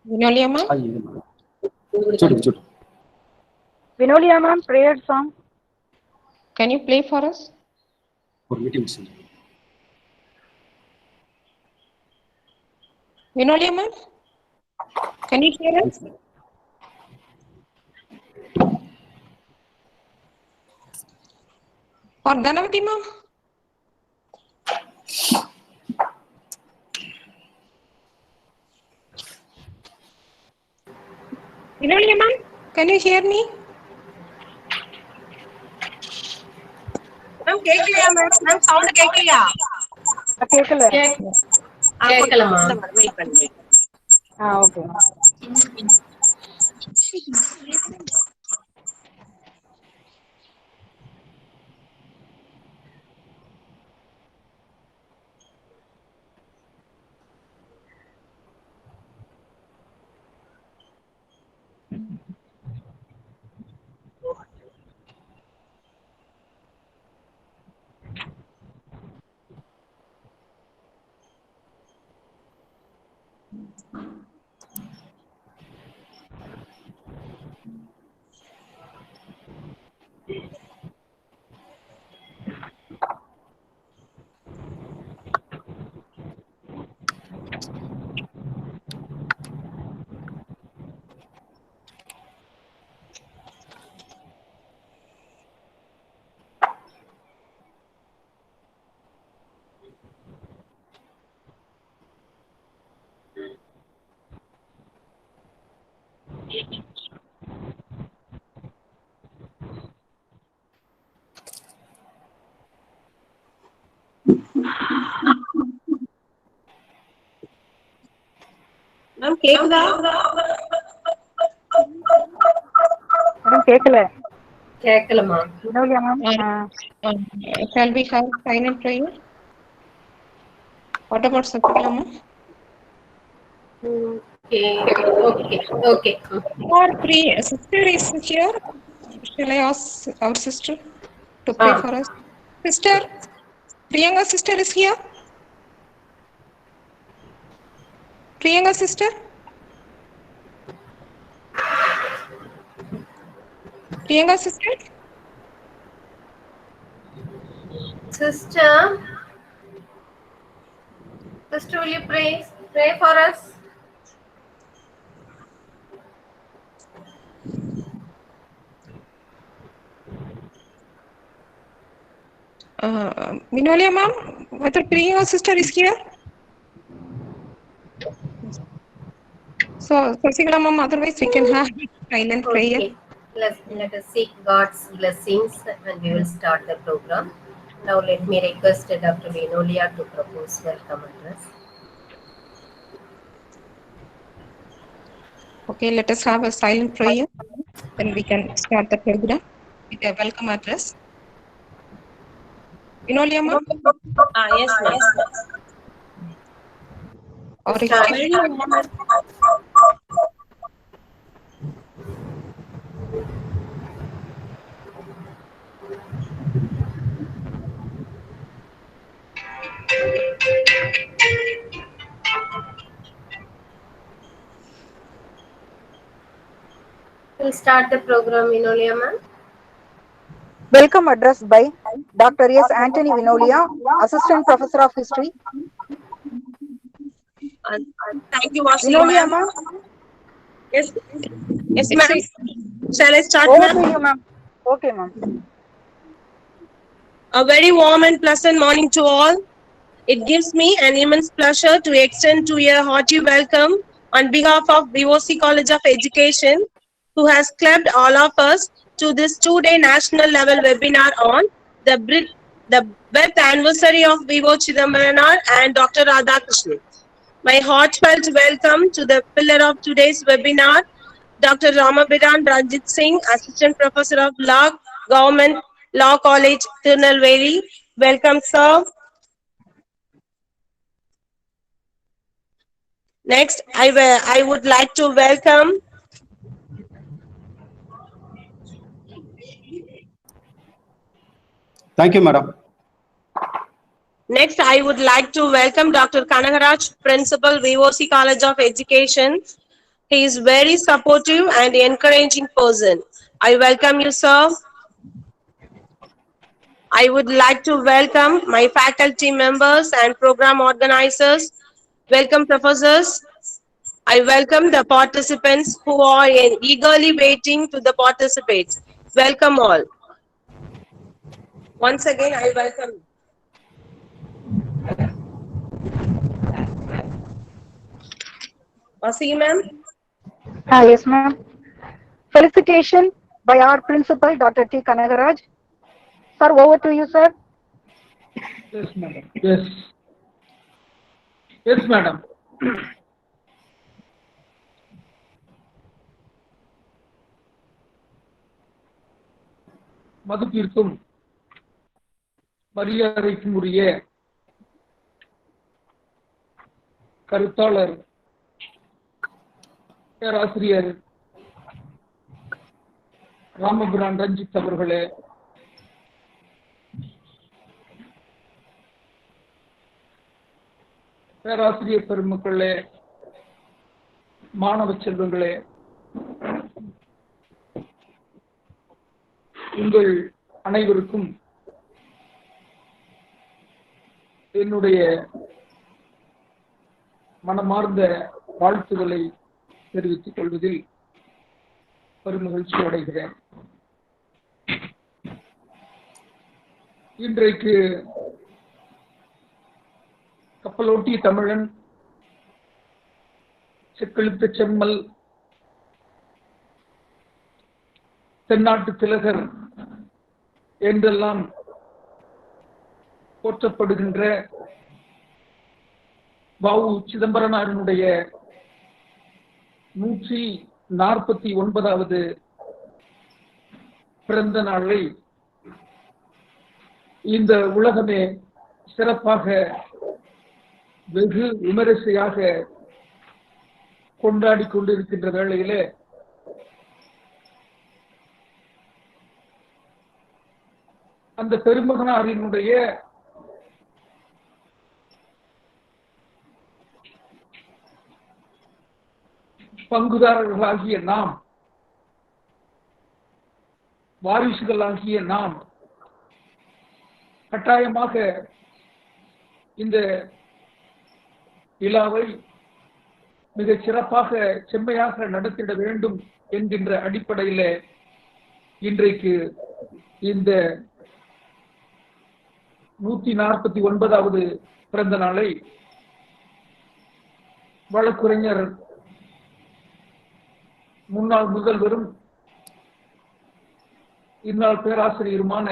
Vinolia ma'am? Vinolia ma'am, prayer song. Can you play for us? Vinolia ma'am? Can you hear us? Or Dhanavati ma'am? Vinolia ma'am? Can you hear me? Ma'am, கேக்கலையா ma'am? Ma'am sound கேக்கலையா? கேக்கல. கேக்கலமா. Wait பண்ணுங்க. Okay. Ma'am கேக்குதா? கேக்கல. கேக்கலமா. Vinolia ma'am. Shall we have silent prayer? What about Satyakala ma'am? Okay. Our sister is here. Shall I ask our sister to pray for us? Sister, Priyanka sister is here. Priyanka sister? Priyanka sister? Sister, will you pray for us? Vinolia ma'am, whether Priyanka sister is here? So, Satyakala ma'am, otherwise we can have silent prayer. Let us seek God's blessings and we will start the program. Now let me request Dr. Vinolia to propose welcome address. Okay, let us have a silent prayer. Then we can start the program with a welcome address. Vinolia ma'am? Yes, ma'am. Or We'll start the program, Vinolia ma'am. Welcome address by Dr. S. Anthony Vinolia, Assistant Professor of History. Thank you, Vasu Vinolia ma'am. ma'am. Yes, ma'am. Shall I start, Over ma'am? to you, ma'am. Okay, ma'am. A very warm and pleasant morning to all. It gives me an immense pleasure to extend to you a hearty welcome on behalf of VOC College of Education, who has clubbed all of us to this two-day national level webinar on the birth anniversary of Vivo Chidambaran and Dr. Radhakrishnan. My heartfelt welcome to the pillar of today's webinar, Dr. Ramabiran Ranjit Singh, Assistant Professor of Law, Government Law College, Tirunelveli. Welcome, sir. Next, I would like to welcome Thank you, madam. Next, I would like to welcome Dr. Kanagaraj, Principal, VOC College of Education. He is very supportive and encouraging person. I welcome you, sir. I would like to welcome my faculty members and program organizers. Welcome, professors. I welcome the participants who are eagerly waiting to participate. Welcome all. Once again, I welcome you. Vasi ma'am. Yes, ma'am. Felicitation by our principal, Dr. T. Kanagaraj. Sir, over to you, sir. Yes, madam. Yes. Yes, madam. மதிப்பிற்கும் மரியாதைக்கும் உரிய கருத்தாளர் பேராசிரியர் ராமபிரான் ரஞ்சித் அவர்களே, பேராசிரியர் பெருமக்களே, மாணவ செல்வங்களே, உங்கள் அனைவருக்கும் என்னுடைய மனமார்ந்த வாழ்த்துக்களை தெரிவித்துக் கொள்வதில் பெருமகிழ்ச்சி அடைகிறேன். இன்றைக்கு கப்பலோட்டிய தமிழன், செக்கெழுத்த செம்மல், தென்னாட்டு திலகர் என்றெல்லாம் போற்றப்படுகின்ற வ.உ. சிதம்பரனாரினுடைய 149வது பிறந்த நாளை இந்த உலகமே சிறப்பாக வெகு விமரிசையாக கொண்டாடி கொண்டிருக்கின்ற வேளையிலே அந்த பெருமகனாரினுடைய பங்குதாரர்களாகிய நாம், வாரிசுகளாகிய நாம் கட்டாயமாக இந்த விழாவை மிகச் சிறப்பாக செம்மையாக நடத்திட வேண்டும் என்கின்ற அடிப்படையில் இன்றைக்கு இந்த 149வது பிறந்த நாளை வழக்குரைஞர் முன்னாள் முதல்வரும் இந்நாள் பேராசிரியருமான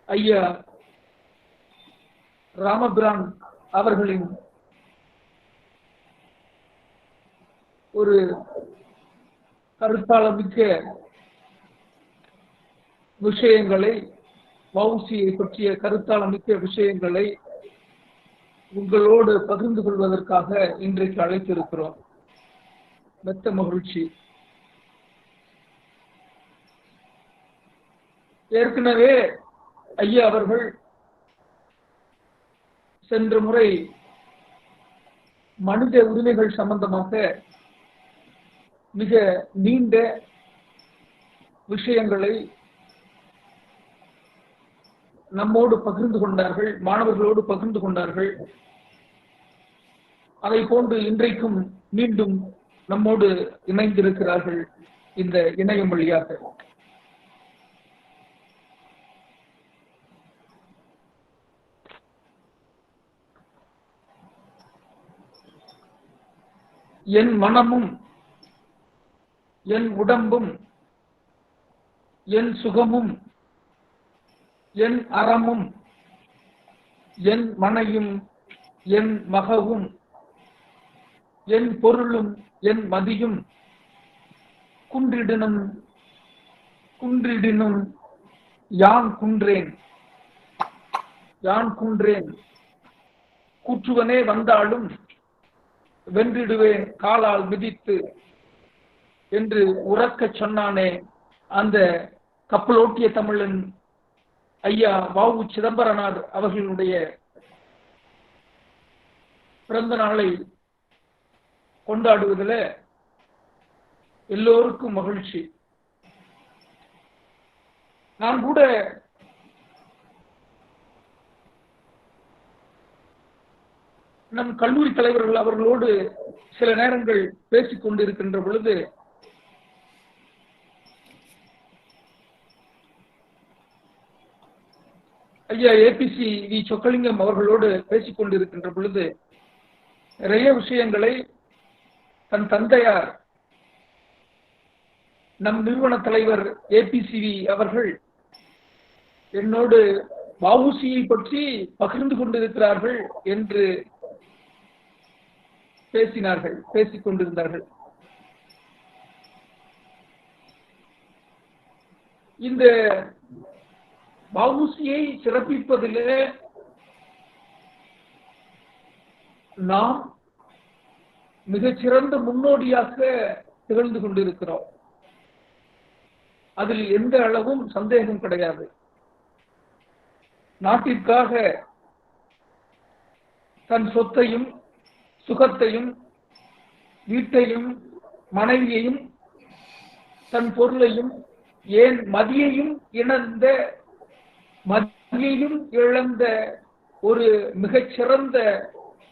ஐயா ராமபிரான் அவர்களின் ஒரு கருத்தாளமிக்க விஷயங்களை, வ.உ.சி.யை பற்றிய கருத்தாளமிக்க விஷயங்களை உங்களோடு பகிர்ந்து கொள்வதற்காக இன்றைக்கு அழைத்திருக்கிறோம். மெத்த மகிழ்ச்சி. ஏற்கனவே ஐயா அவர்கள் சென்ற முறை மனித உரிமைகள் சம்பந்தமாக மிக நீண்ட விஷயங்களை நம்மோடு பகிர்ந்து கொண்டார்கள், மாணவர்களோடு பகிர்ந்து கொண்டார்கள். அதை போன்று இன்றைக்கும் மீண்டும் நம்மோடு இணைந்திருக்கிறார்கள் இந்த இணையம் வழியாக. என் மனமும் என் உடம்பும் என் சுகமும் என் அறமும் என் மனையும் என் மகவும் என் பொருளும் என் மதியும் குன்றிடினும் யான் குன்றேன் யான் குன்றேன் கூற்றுவனே வந்தாலும் வென்றிடுவேன் காலால் மிதித்து என்று உறக்கச் சொன்னானே அந்த கப்பலோட்டிய தமிழன் ஐயா வ.உ. சிதம்பரனார் அவர்களுடைய பிறந்த நாளை கொண்டாடுவதில் எல்லோருக்கும் மகிழ்ச்சி. நான் கூட நம் கல்லூரி தலைவர்கள் அவர்களோடு சில நேரங்கள் பேசிக் கொண்டிருக்கின்ற பொழுது ஐயா ஏபிசி வி சொக்கலிங்கம் அவர்களோடு பேசிக் கொண்டிருக்கின்ற பொழுது நிறைய விஷயங்களை தன் தந்தையார் நம் நிறுவன தலைவர் ஏபிசிவி அவர்கள் என்னோடு வ.உ.சியை பற்றி பகிர்ந்து கொண்டிருக்கிறார்கள் என்று பேசிக் கொண்டிருந்தார்கள். இந்த வ.உ.சியை சிறப்பிப்பதிலே நாம் மிகச்சிறந்த முன்னோடியாக திகழ்ந்து கொண்டிருக்கிறோம். அதில் எந்த அளவும் சந்தேகம் கிடையாது. நாட்டிற்காக தன் சொத்தையும் சுகத்தையும் வீட்டையும் மனைவியையும் தன் பொருளையும் ஏன் மதியையும் இழந்த ஒரு மிகச்சிறந்த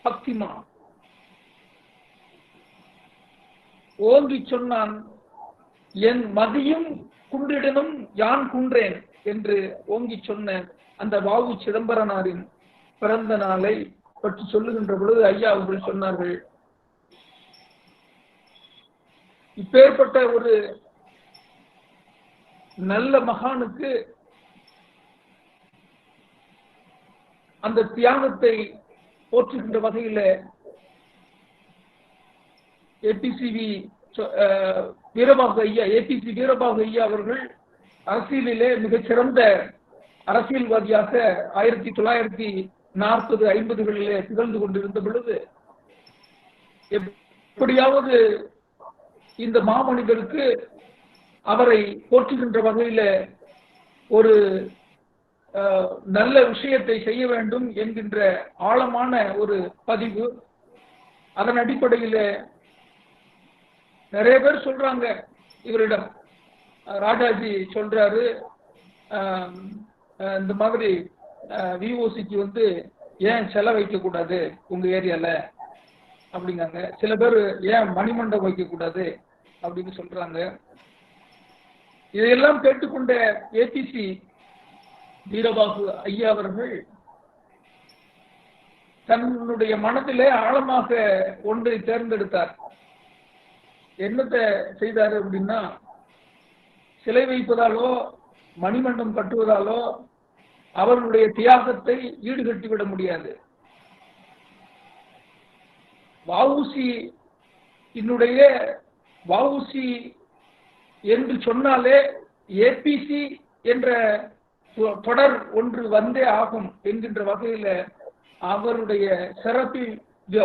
பக்திமான். ஓங்கி சொன்னான், என் மதியும் குன்றிடனும் யான் குன்றேன் என்று ஓங்கி சொன்ன அந்த வ.உ. சிதம்பரனாரின் பிறந்த நாளை பற்றி சொல்லுகின்ற பொழுது ஐயா அவர்கள் சொன்னார்கள், இப்பேற்பட்ட ஒரு நல்ல மகானுக்கு அந்த தியாகத்தை போற்றுகின்ற வகையில ஏபிசி வீரபாகு ஐயா அவர்கள் அரசியலிலே மிகச்சிறந்த அரசியல்வாதியாக 1940-50களிலே திகழ்ந்து கொண்டிருந்த பொழுது எப்படியாவது இந்த மாமனிதருக்கு அவரை போற்றுகின்ற வகையில ஒரு நல்ல விஷயத்தை செய்ய வேண்டும் என்கின்ற ஆழமான ஒரு பதிவு. அதன் அடிப்படையில் நிறைய பேர் சொல்றாங்க, இவரிடம் ராஜாஜி சொல்றாரு, இந்த மாதிரி விஓசிக்கு ஏன் செலவு வைக்க கூடாது உங்க ஏரியால அப்படிங்காங்க. சில பேர் ஏன் மணிமண்டபம் வைக்க கூடாது அப்படின்னு சொல்றாங்க. இதையெல்லாம் கேட்டுக்கொண்ட ஏபிசி வீரபாகு ஐயா அவர்கள் தன்னுடைய மனதிலே ஆழமாக ஒன்றை தேர்ந்தெடுத்தார். என்னத்தை செய்தாரு அப்படின்னா, சிலை வைப்பதாலோ மணிமண்டபம் கட்டுவதாலோ அவர்களுடைய தியாகத்தை ஈடுகட்டிவிட முடியாது. வ.உ.சி என்று சொன்னாலே ஏபிசி என்ற தொடர் ஒன்று வந்தே ஆகும் என்கின்ற வகையில அவருடைய சிறப்பில்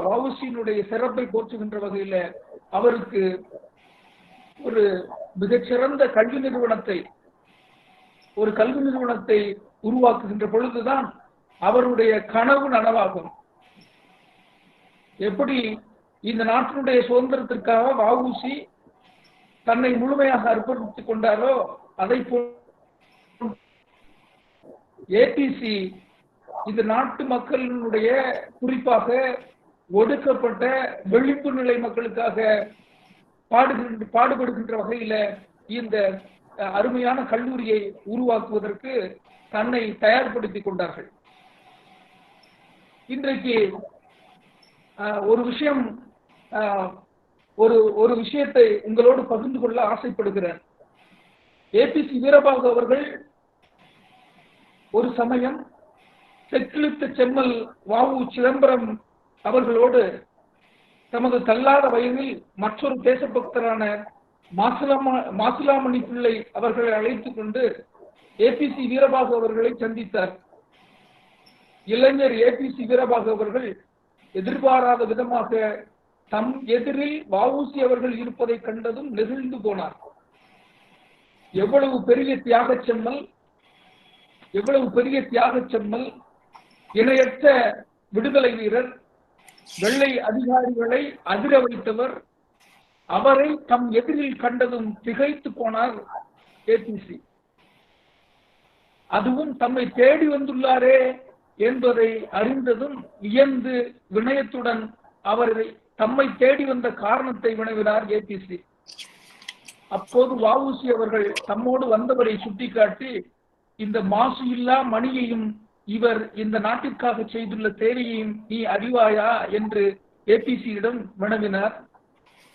வ.உ.சியினுடைய சிறப்பை போற்றுகின்ற வகையில அவருக்கு ஒரு மிகச்சிறந்த கல்வி நிறுவனத்தை உருவாக்குகின்ற பொழுதுதான் அவருடைய கனவு நனவாகும். எப்படி இந்த நாட்டினுடைய சுதந்திரத்திற்காக வ.உ.சி தன்னை முழுமையாக அர்ப்பணித்துக் கொண்டாரோ அதை போல் ஏபிசி இந்த நாட்டு மக்களினுடைய குறிப்பாக ஒடுக்கப்பட்ட விழிப்பு நிலை மக்களுக்காக பாடுபடுகின்ற வகையில இந்த அருமையான கல்லூரியை உருவாக்குவதற்கு தன்னை தயார்படுத்திக் கொண்டார்கள். இன்றைக்கு ஒரு விஷயத்தை உங்களோடு பகிர்ந்து கொள்ள ஆசைப்படுகிறேன். ஏபிசி வீரபாகு அவர்கள் ஒரு சமயம் செக்கிழுத்த செம்மல் வ.உ. சிதம்பரம் அவர்களோடு தமது தள்ளாத வயதில் மற்றொரு தேசபக்தரான மாசிலாமணி பிள்ளை அவர்களை அழைத்துக் கொண்டு ஏபிசி வீரபாகு அவர்களை சந்தித்தார். இளைஞர் ஏபிசி வீரபாகு அவர்கள் எதிர்பாராத விதமாக தம் எதிரில் வஉசி அவர்கள் இருப்பதை கண்டதும் நெகிழ்ந்து போனார். எவ்வளவு பெரிய தியாகச் செம்மல், எவ்வளவு பெரிய தியாகச் செம்மல்! இணையற்ற விடுதலை வீரர், வெள்ளை அதிகாரிகளை அதிர வைத்தவர். அவரை தம் எதிரில் கண்டதும் திகைத்து போனார் ஏபிசி. அதுவும் தம்மை தேடி வந்துள்ளாரே என்பதை அறிந்ததும் வியந்து வினயத்துடன் அவரை தம்மை தேடி வந்த காரணத்தை வினவினார் ஏபிசி. அப்போது வஉசி அவர்கள் தம்மோடு வந்தவரை சுட்டிக்காட்டி, இந்த மாசு இல்லா மணியையும் இவர் இந்த நாட்டிற்காக செய்துள்ள சேவையையும் நீ அறிவாயா என்று ஏபிசியிடம் வினவினார்.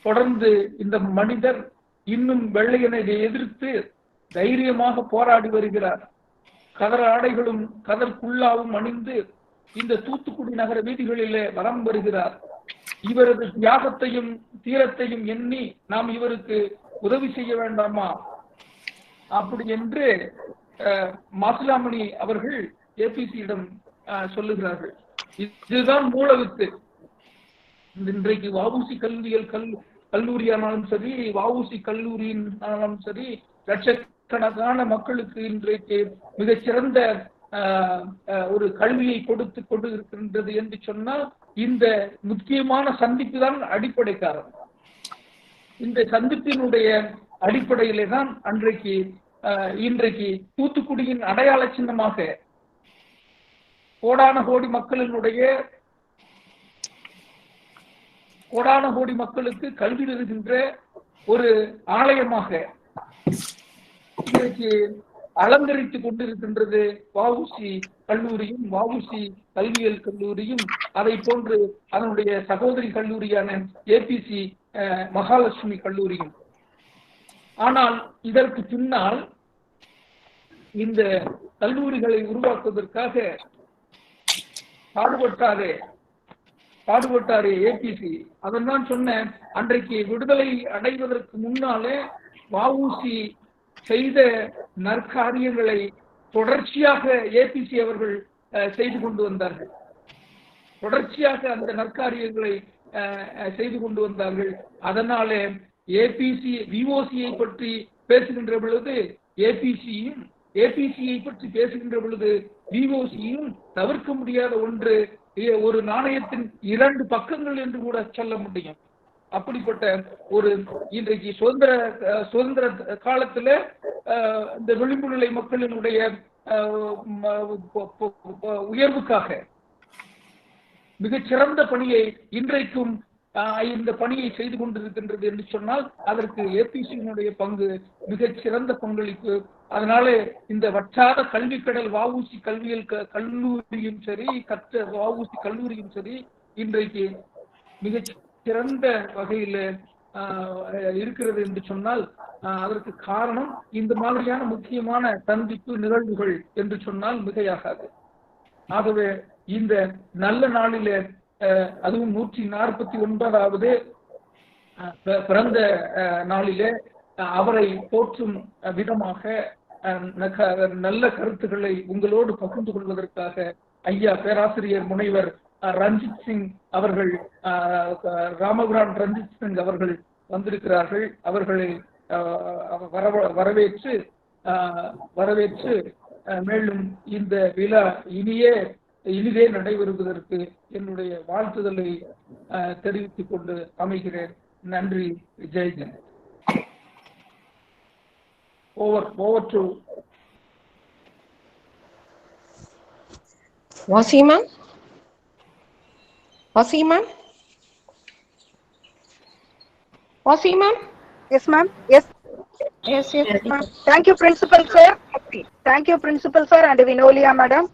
தொடர்ந்து இந்த மனிதர் இன்னும் வெள்ளையனை எதிர்த்து தைரியமாக போராடி வருகிறார். கதர் ஆடைகளும் கதர் குல்லாவும் அணிந்து இந்த தூத்துக்குடி நகர வீதிகளிலே வலம் வருகிறார். இவரது தியாகத்தையும் தீரத்தையும் எண்ணி நாம் இவருக்கு உதவி செய்ய வேண்டாமா அப்படி என்று மாசிலாமணி அவர்கள் ஏபிசியிடம் சொல்லுகிறார்கள். இதுதான் மூலவித்து. இன்றைக்கு வஉசி கல்வியல் கல்லூரியானாலும் சரி, வஉசி கல்லூரியினாலும் சரி, லட்சக்கணக்கான மக்களுக்கு இன்றைக்கு மிகச்சிறந்த ஒரு கல்வியை கொடுத்து கொண்டு இருக்கின்றது என்று சொன்னால் இந்த முக்கியமான சந்திப்பு தான் அடிப்படை காரணம். இந்த சந்திப்பினுடைய அடிப்படையிலே தான் இன்றைக்கு தூத்துக்குடியின் அடையாள சின்னமாக கோடான கோடி மக்களுக்கு கல்வி தருகின்ற ஒரு ஆலயமாக இன்றைக்கு அலங்கரித்துக் கொண்டிருக்கின்றது வஉசி கல்லூரியும் வஉசி கல்வியல் கல்லூரியும், அதை போன்று அதனுடைய சகோதரி கல்லூரியான ஏபிசி மகாலட்சுமி கல்லூரியும். ஆனால் இதற்கு பின்னால் இந்த கல்லூரிகளை உருவாக்குவதற்காக பாடுபட்டாரே ஏபிசி. அதன் சொன்ன அன்றைக்கு விடுதலை அடைவதற்கு முன்னாலே வஉசி செய்த நற்காரியங்களை தொடர்ச்சியாக ஏபிசி அவர்கள் செய்து கொண்டு வந்தார்கள். தொடர்ச்சியாக அந்த நற்காரியங்களை செய்து கொண்டு வந்தார்கள். அதனாலே ஏபிசி விஓசியை பற்றி பேசுகின்ற பொழுது ஏபிசியை பற்றி பேசுகின்ற பொழுது விஓசியும் தவிர்க்க முடியாத ஒன்று, ஒரு நாணயத்தின் இரண்டு பக்கங்கள் என்று கூட சொல்ல முடியும். அப்படிப்பட்ட ஒரு இன்றைக்கு சுதந்திர காலத்துல இந்த விளிம்பு நிலை மக்களினுடைய உயர்வுக்காக மிகச்சிறந்த பணியை இன்றைக்கும் இந்த பணியை செய்து கொண்டிருக்கின்றது என்று சொன்னால் அதற்கு ஏபிசியினுடைய பங்கு மிகச்சிறந்த பங்களிப்பு. அதனால இந்த வற்றாத கல்வி கடல் வஉசி கல்வியல் கல்லூரியும் சரி, வஉசி கல்லூரியும் சரி இன்றைக்கு மிக சிறந்த வகையில் இருக்கிறது என்று சொன்னால் அதற்கு காரணம் இந்த மாதிரியான முக்கியமான சந்திப்பு நிகழ்வுகள் என்று சொன்னால் மிகையாகாது. ஆகவே இந்த நல்ல நாளிலே, அதுவும் 149வது பிறந்த நாளிலே அவரை போற்றும் விதமாக நல்ல கருத்துக்களை உங்களோடு பகிர்ந்து கொள்வதற்காக ஐயா பேராசிரியர் முனைவர் ரஞ்சித் சிங் அவர்கள், ராமபுரான் ரஞ்சித் சிங் அவர்கள் வந்திருக்கிறார்கள். அவர்களை வரவேற்று மேலும் இந்த விழா இனிதே நடைபெறுவதற்கு என்னுடைய வாழ்த்துதலை தெரிவித்துக் கொண்டு அமைகிறேன். நன்றி. ஜெய்ஹிந்த். Over to Wasima. Yes, ma'am. Yes, ma'am. Thank you, Principal Sir. Thank you, Principal Sir and Vinolia Madam.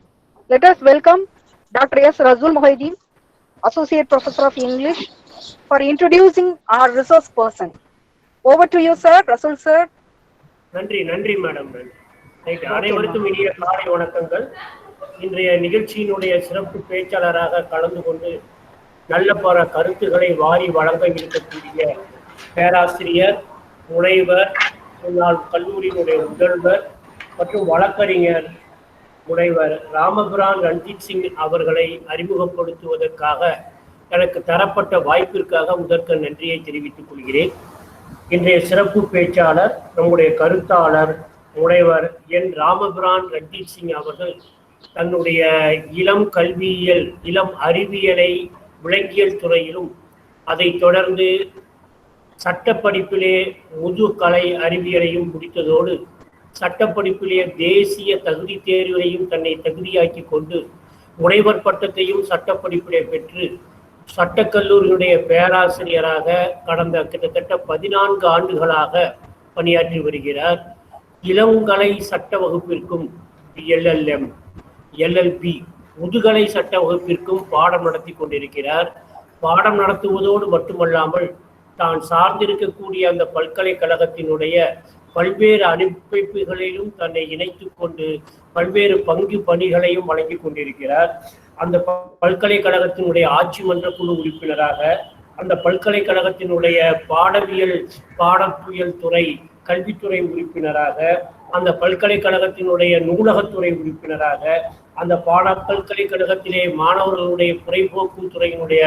Let us welcome Dr. S. Rasul Mohideen, Associate Professor of English, for introducing our resource person. Over to you, sir. Rasul sir. நன்றி madam. அனைவருக்கும் இனிய காலை வணக்கங்கள். இன்றைய நிகழ்ச்சியினுடைய சிறப்பு பேச்சாளராக கலந்து கொண்டு நல்ல பல கருத்துக்களை வாரி வழங்க இருக்கக்கூடிய பேராசிரியர், முனைவர், முன்னாள் கல்லூரியினுடைய முதல்வர், மற்றும் வழக்கறிஞர் முனைவர் ராமபிரான் ரஞ்சித் சிங் அவர்களை அறிமுகப்படுத்துவதற்காக எனக்கு தரப்பட்ட வாய்ப்பிற்காக முதற்க நன்றியை தெரிவித்துக் கொள்கிறேன். இன்றைய சிறப்பு பேச்சாளர் நம்முடைய கருத்தாளர் முனைவர் என் ராமபிரான் ரஞ்சித் சிங் அவர்கள் தன்னுடைய இளம் கல்வியியல், இளம் அறிவியலை விலங்கியல் துறையிலும், அதைத் தொடர்ந்து சட்டப்படிப்பிலே முதுகலை அறிவியலையும் முடித்ததோடு சட்டப்படிப்பிலே தேசிய தகுதி தேர்விலையும் தன்னை தகுதியாக்கி கொண்டு முனைவர் பட்டத்தையும் சட்டப்படிப்பிலே பெற்று சட்டக்கல்லூரியுடைய பேராசிரியராக கடந்த கிட்டத்தட்ட 14 ஆண்டுகளாக பணியாற்றி வருகிறார். இளங்கலை சட்ட வகுப்பிற்கும் LLM, LLB முதுகலை சட்ட வகுப்பிற்கும் பாடம் நடத்தி கொண்டிருக்கிறார். பாடம் நடத்துவதோடு மட்டுமல்லாமல் தான் சார்ந்திருக்கக்கூடிய அந்த பல்கலைக்கழகத்தினுடைய பல்வேறு அமைப்புகளிலும் தன்னை இணைத்து கொண்டு பல்வேறு பங்கு பணிகளையும் வழங்கி கொண்டிருக்கிறார். அந்த பல்கலைக்கழகத்தினுடைய ஆட்சி மன்ற குழு உறுப்பினராக, அந்த பல்கலைக்கழகத்தினுடைய பாடவியல் துறை கல்வித்துறை உறுப்பினராக, அந்த பல்கலைக்கழகத்தினுடைய நூலகத்துறை உறுப்பினராக, அந்த பல்கலைக்கழகத்திலே மாணவர்களுடைய குறைபோக்கு துறையினுடைய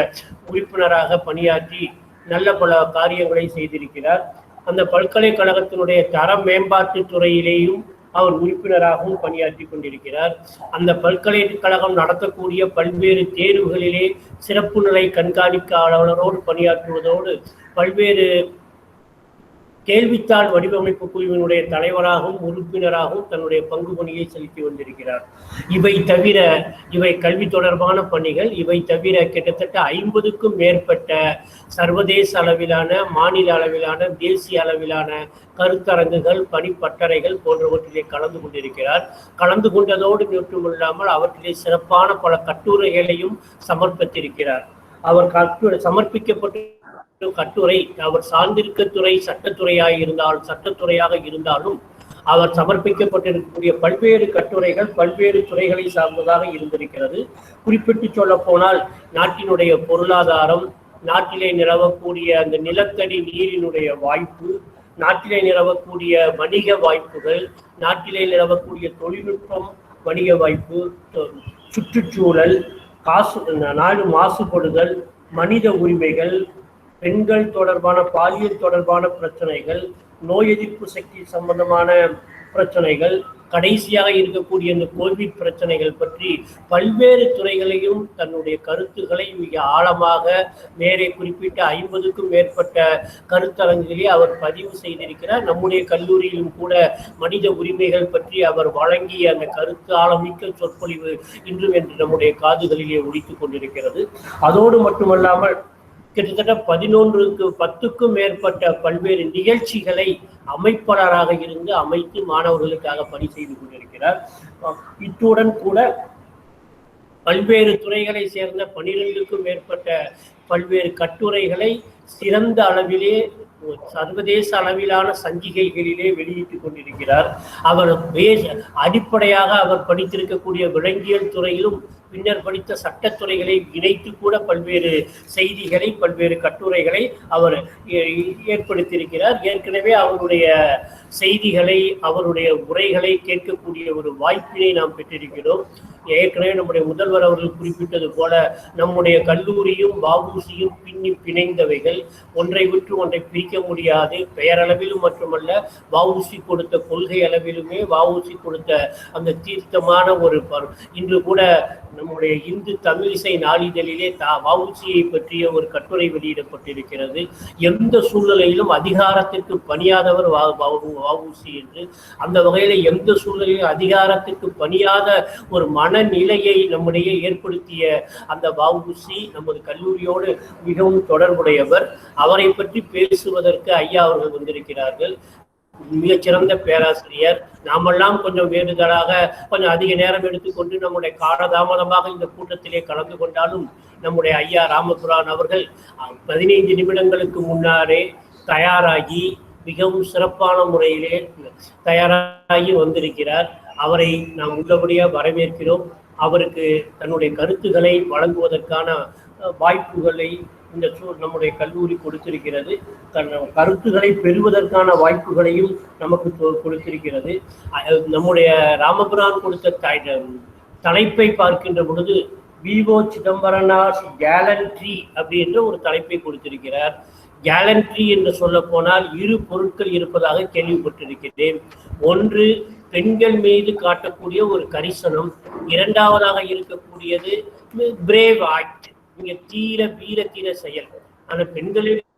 உறுப்பினராக பணியாற்றி நல்ல பல காரியங்களை செய்திருக்கிறார். அந்த பல்கலைக்கழகத்தினுடைய தர மேம்பாட்டு துறையிலேயும் அவர் உறுப்பினராகவும் பணியாற்றி கொண்டிருக்கிறார். அந்த பல்கலைக்கழகம் நடத்தக்கூடிய பல்வேறு தேர்வுகளிலே சிறப்பு நிலை கண்காணிப்பாளரோடு பணியாற்றுவதோடு பல்வேறு கேள்வித்தாள் வடிவமைப்பு குழுவினுடைய தலைவராகவும் உறுப்பினராகவும் தன்னுடைய பங்கு பணியை செலுத்தி வந்திருக்கிறார். இவை கல்வி தொடர்பான பணிகள். இவை தவிர கிட்டத்தட்ட 50க்கும் மேற்பட்ட சர்வதேச அளவிலான, மாநில அளவிலான, தேசிய அளவிலான கருத்தரங்குகள், பணிப்பட்டறைகள் போன்றவற்றிலே கலந்து கொண்டிருக்கிறார். கலந்து கொண்டதோடு மட்டுமில்லாமல் அவற்றிலே சிறப்பான பல கட்டுரைகளையும் சமர்ப்பித்திருக்கிறார். அவர் சமர்ப்பிக்கப்பட்ட கட்டுரை, அவர் சார்ந்திருக்க துறை சட்டத்துறையாக இருந்தாலும் அவர் சமர்ப்பிக்கப்பட்டிருக்கக்கூடிய பல்வேறு கட்டுரைகள் பல்வேறு துறைகளை சார்ந்ததாக இருந்திருக்கிறது. குறிப்பிட்டு சொல்ல போனால் நாட்டினுடைய பொருளாதாரம், நாட்டிலே நிலவக்கூடிய அந்த நிலத்தடி நீரினுடைய வாய்ப்பு, நாட்டிலே நிலவக்கூடிய வணிக வாய்ப்புகள், நாட்டிலே நிலவக்கூடிய தொழில்நுட்பம், வணிக வாய்ப்பு, சுற்றுச்சூழல், நாடு மாசுபடுதல், மனித உரிமைகள், பெண்கள் தொடர்பான பாலியல் தொடர்பான பிரச்சனைகள், நோய் எதிர்ப்பு சக்தி சம்பந்தமான பிரச்சனைகள், கடைசியாக இருக்கக்கூடிய இந்த கோவிட் பிரச்சனைகள் பற்றி பல்வேறு துறைகளையும் தன்னுடைய கருத்துக்களை மிக ஆழமாக மேலே குறிப்பிட்ட 50க்கும் மேற்பட்ட கருத்தரங்கிலே அவர் பதிவு செய்திருக்கிறார். நம்முடைய கல்லூரியிலும் கூட மனித உரிமைகள் பற்றி அவர் வழங்கிய அந்த கருத்து ஆழமிக்க சொற்பொழிவு இன்றும் என்று நம்முடைய காதுகளிலே ஒலித்துக் கொண்டிருக்கிறது. அதோடு மட்டுமல்லாமல் கிட்டத்தட்ட 10க்கும் மேற்பட்ட பல்வேறு நிகழ்ச்சிகளை அமைப்பாளராக இருந்து அமைத்து மாணவர்களுக்காக பணி செய்து கொண்டிருக்கிறார். இத்துடன் கூட பல்வேறு துறைகளை சேர்ந்த 12க்கும் மேற்பட்ட பல்வேறு கட்டுரைகளை சிறந்த அளவிலே சர்வதேச அளவிலான சஞ்சிகைகளிலே வெளியிட்டுக் கொண்டிருக்கிறார். அவர் அடிப்படையாக அவர் படித்திருக்கக்கூடிய விலங்கியல் துறையிலும் பின்னர் படித்த சட்டத்துறைகளை இணைத்து கூட பல்வேறு செய்திகளை, பல்வேறு கட்டுரைகளை அவர் ஏற்படுத்தியிருக்கிறார். ஏற்கனவே அவருடைய செய்திகளை, அவருடைய உரைகளை கேட்கக்கூடிய ஒரு வாய்ப்பினை நாம் பெற்றிருக்கிறோம். ஏற்கனவே நம்முடைய முதல்வர் அவர்கள் குறிப்பிட்டது போல நம்முடைய கல்லூரியும் வஉசியும் பிணைந்தவைகள், ஒன்றை விட்டு ஒன்றை பிரிக்க முடியாது. பெயரளவிலும் மட்டுமல்ல, வஉசி கொடுத்த கொள்கை அளவிலுமே வஉசி கொடுத்த அந்த தீர்த்தமான ஒரு இன்று கூட நம்முடைய இந்து தமிழிசை நாளிதழிலே வஉசியை பற்றிய ஒரு கட்டுரை வெளியிடப்பட்டிருக்கிறது. எந்த சூழ்நிலையிலும் அதிகாரத்திற்கு பணியாதவர் வஉசி என்று. அந்த வகையில எந்த சூழ்நிலையிலும் அதிகாரத்திற்கு பணியாத ஒரு மனநிலையை நம்முடைய ஏற்படுத்திய அந்த வஉசி நமது கல்லூரியோடு மிகவும் தொடர்புடையவர். அவரை பற்றி பேசுவதற்கு ஐயா அவர்கள் வந்திருக்கிறார்கள். மிகச்சிறந்த பேராசிரியர். நாமெல்லாம் கொஞ்சம் வேண்டுதலாக கொஞ்சம் அதிக நேரம் எடுத்துக்கொண்டு நம்முடைய காலதாமதமாக இந்த கூட்டத்திலே கலந்து கொண்டாலும் நம்முடைய ஐயா ராமபிரான் அவர்கள் 15 நிமிடங்களுக்கு முன்னாரே தயாராகி மிகவும் சிறப்பான முறையிலே தயாராகி வந்திருக்கிறார். அவரை நாம் உள்ளபடியாக வரவேற்கிறோம். அவருக்கு தன்னுடைய கருத்துக்களை வழங்குவதற்கான வாய்ப்புகளை நம்முடைய கல்லூரி கொடுத்திருக்கிறது. கருத்துக்களை பெறுவதற்கான வாய்ப்புகளையும் நமக்கு கொடுத்திருக்கிறது. நம்முடைய ராமபிரான் கொடுத்த தலைப்பை பார்க்கின்ற பொழுது விவோ சிதம்பரனாஸ் கேலண்ட்ரி அப்படின்ற ஒரு தலைப்பை கொடுத்திருக்கிறார். கேலண்ட்ரி என்று சொல்ல போனால் இரு பொருட்கள் இருப்பதாக கேள்விப்பட்டிருக்கிறேன். ஒன்று பெண்கள் மீது காட்டக்கூடிய ஒரு கரிசனம், இரண்டாவதாக இருக்கக்கூடியது பிரேவ் ஆக்ட், இங்க வீர தீர செயல். ஆனா பெண்களிடம்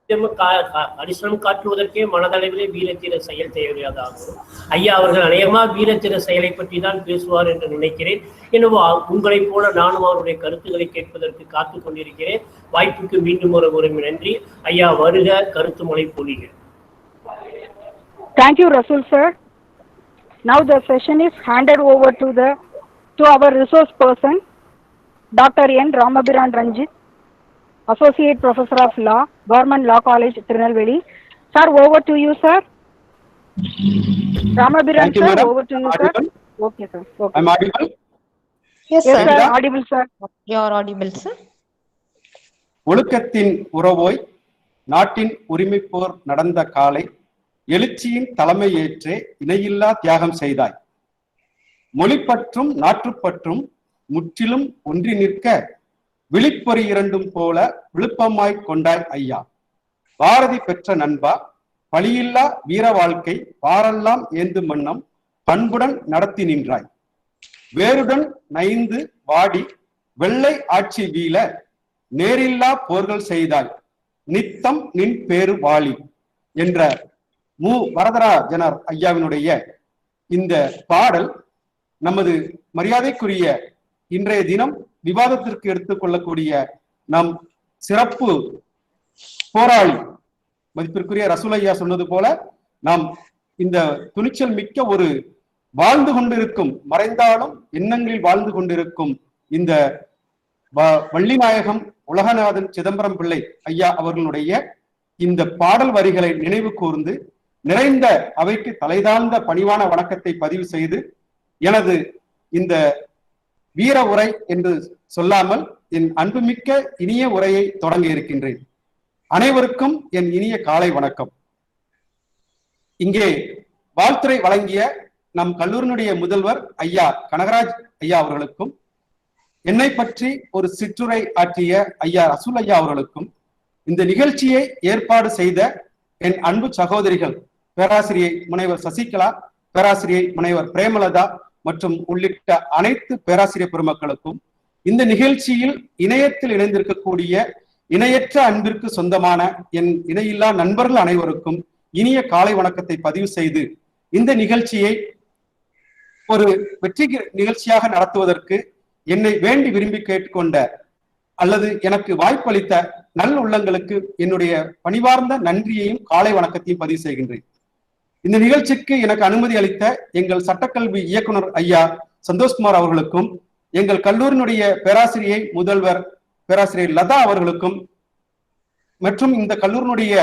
கரிசனம் காட்டுவதற்கே மனதளவிலே வீரத்தீர செயல் தேவையாதாகும். ஐயா அவர்கள் அநேகமா வீரத்தீர செயலை பற்றி தான் பேசுவார் என்று நினைக்கிறேன். எனவே உங்களைப் போல நானும் அவருடைய கருத்துக்களை கேட்பதற்கு காத்து கொண்டிருக்கிறேன். வாய்ப்புக்கு மீண்டும் ஒரு நன்றி. ஐயா வருக, கருத்து மொழி பொழிக. Thank you, Rasul sir. Now the session is handed over to our resource person, Dr. N. Ramabiran Ranjit, Associate Professor of Law, Government Law College, Tirunelveli. Sir, over to you, sir. Ramabiran sir, madam. Over to you, audible? Sir. Okay, sir. Okay. I'm audible? Yes, sir. Sir. Audible, sir. You're audible, sir. ஒழுக்கத்தின் உறவோய் நாட்டின் உரிமைப்போர் நடந்த காலை எழுச்சியின் தலைமை ஏற்றே இணையில்லா தியாகம் செய்தாய். மொழிப்பற்றும் நாட்டுப்பற்றும் முற்றிலும் ஒன்றி நிற்க விழிப்பொறி இரண்டும் போல விழுப்பமாய் கொண்டாய் ஐயா. பாரதி பெற்ற நண்பா, பழியில்லா வீர வாழ்க்கை பாரெல்லாம் ஏந்து மன்னம் பண்புடன் நடத்தி நின்றாய். வேருடன் நைந்து வாடி வெள்ளை ஆட்சி வீழ நேரில்லா போர்கள் செய்தாய். நித்தம் நின் பேரு வாழி என்ற வரதராஜனார் ஐயாவினுடைய இந்த பாடல் நமது மரியாதைக்குரிய இன்றைய தினம் விவாதத்திற்கு எடுத்துக்கொள்ளக்கூடிய நம் சிறப்பு போராளி மதிப்பிற்குரிய ரசூல் ஐயா சொன்னது போல நாம் இந்த துணிச்சல் மிக்க ஒரு வாழ்ந்து கொண்டிருக்கும், மறைந்தாலும் எண்ணங்களில் வாழ்ந்து கொண்டிருக்கும் இந்த வள்ளிநாயகம் உலகநாதன் சிதம்பரம் பிள்ளை ஐயா அவர்களுடைய இந்த பாடல் வரிகளை நினைவு கூர்ந்து நிறைந்த அவைக்கு தலைதாழ்ந்த பணிவான வணக்கத்தை பதிவு செய்து எனது இந்த வீர உரை என்று சொல்லாமல் என் அன்புமிக்க இனிய உரையை தொடங்க இருக்கின்றேன். அனைவருக்கும் என் இனிய காலை வணக்கம். இங்கே வாழ்த்துரை வழங்கிய நம் கல்லூரியினுடைய முதல்வர் ஐயா கனகராஜ் ஐயா அவர்களுக்கும், என்னை பற்றி ஒரு சிற்றுரை ஆற்றிய ஐயா ரசூல் ஐயா அவர்களுக்கும், இந்த நிகழ்ச்சியை ஏற்பாடு செய்த என் அன்பு சகோதரிகள் பேராசிரியை முனைவர் சசிகலா, பேராசிரியை முனைவர் பிரேமலதா மற்றும் உள்ளிட்ட அனைத்து பேராசிரியர் பெருமக்களுக்கும், இந்த நிகழ்ச்சியில் இணையத்தில் இணைந்திருக்கக்கூடிய இணையற்ற அன்பிற்கு சொந்தமான என் இணையில்லா நண்பர்கள் அனைவருக்கும் இனிய காலை வணக்கத்தை பதிவு செய்து இந்த நிகழ்ச்சியை ஒரு வெற்றி நிகழ்ச்சியாக நடத்துவதற்கு என்னை வேண்டி விரும்பி கேட்டுக்கொண்ட அல்லது எனக்கு வாய்ப்பளித்த நல் உள்ளங்களுக்கு என்னுடைய பணிவார்ந்த நன்றியையும் காலை வணக்கத்தையும் பதிவு செய்கின்றேன். இந்த நிகழ்ச்சிக்கு எனக்கு அனுமதி அளித்த எங்கள் சட்டக்கல்வி இயக்குனர் ஐயா சந்தோஷ்குமார் அவர்களுக்கும், எங்கள் கல்லூரியினுடைய பேராசிரியை முதல்வர் பேராசிரியர் லதா அவர்களுக்கும் மற்றும் இந்த கல்லூரியினுடைய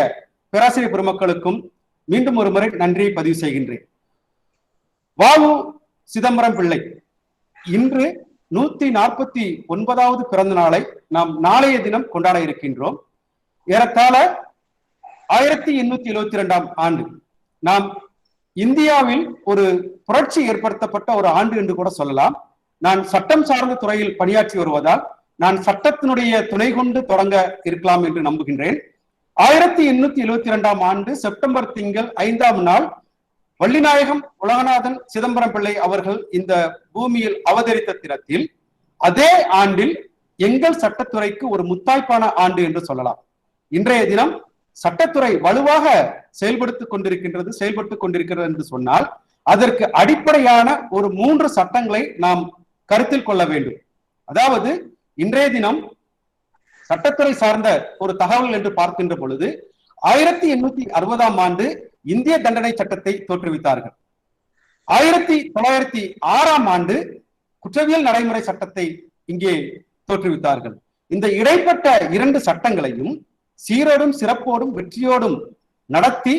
பேராசிரியர் பெருமக்களுக்கும் மீண்டும் ஒரு முறை நன்றியை பதிவு செய்கின்றேன். வாவு சிதம்பரம் பிள்ளை இன்று 149வது பிறந்த நாளை நாம் நாளைய தினம் கொண்டாட இருக்கின்றோம். ஏறத்தாழ 1872ஆம் ஆண்டு நாம் இந்தியாவில் ஒரு புரட்சி ஏற்படுத்தப்பட்ட ஒரு ஆண்டு என்று கூட சொல்லலாம். நான் சட்டம் சார்ந்த துறையில் பணியாற்றி வருவதால் நான் சட்டத்தினுடைய துணை கொண்டு தொடங்க இருக்கலாம் என்று நம்புகின்றேன். 1872ஆம் ஆண்டு செப்டம்பர் திங்கள் 5ஆம் நாள் வள்ளிநாயகம் உலகநாதன் சிதம்பரம் பிள்ளை அவர்கள் இந்த பூமியில் அவதரித்த தினத்தில், அதே ஆண்டில் எங்கள் சட்டத்துறைக்கு ஒரு முத்தாய்ப்பான ஆண்டு என்று சொல்லலாம். இன்றைய தினம் சட்டத்துறை வலுவாக செயல்பட்டுக் கொண்டிருக்கிறது என்று சொன்னால் அதற்கு அடிப்படையான ஒரு 3 சட்டங்களை நாம் கருத்தில் கொள்ள வேண்டும். அதாவது இன்றைய தினம் சட்டத்துறை சார்ந்த ஒரு தகவல் என்று பார்க்கின்ற பொழுது 1860ஆம் ஆண்டு இந்திய தண்டனை சட்டத்தை தோற்றுவித்தார்கள். 1906ஆம் ஆண்டு குற்றவியல் நடைமுறை சட்டத்தை இங்கே தோற்றுவித்தார்கள். இந்த இடைப்பட்ட 2 சட்டங்களையும் சீரோடும் சிறப்போடும் வெற்றியோடும் நடத்தி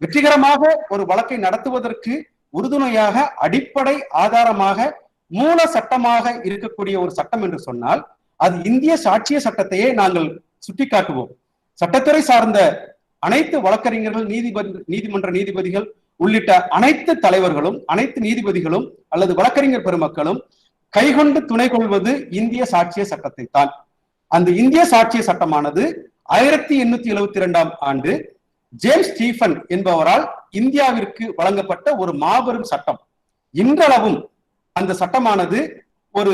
வெற்றிகரமாக ஒரு வழக்கை நடத்துவதற்கு உறுதுணையாக அடிப்படை ஆதாரமாக மூல சட்டமாக இருக்கக்கூடிய ஒரு சட்டம் என்று சொன்னால் அது இந்திய சாட்சிய சட்டத்தையே நாங்கள் சுட்டிக்காட்டுவோம். சட்டத்துறை சார்ந்த அனைத்து வழக்கறிஞர்கள், நீதிமன்ற நீதிபதிகள் உள்ளிட்ட அனைத்து தலைவர்களும், அனைத்து நீதிபதிகளும் அல்லது வழக்கறிஞர் பெருமக்களும் கைகொண்டு துணை கொள்வது இந்திய சாட்சிய சட்டத்தை தான். அந்த இந்திய சாட்சிய சட்டமானது 1872 ஆண்டு ஜேம்ஸ் ஸ்டீபன் என்பவரால் இந்தியாவிற்கு வழங்கப்பட்ட ஒரு மாபெரும் சட்டம். இன்றளவும் அந்த சட்டமானது ஒரு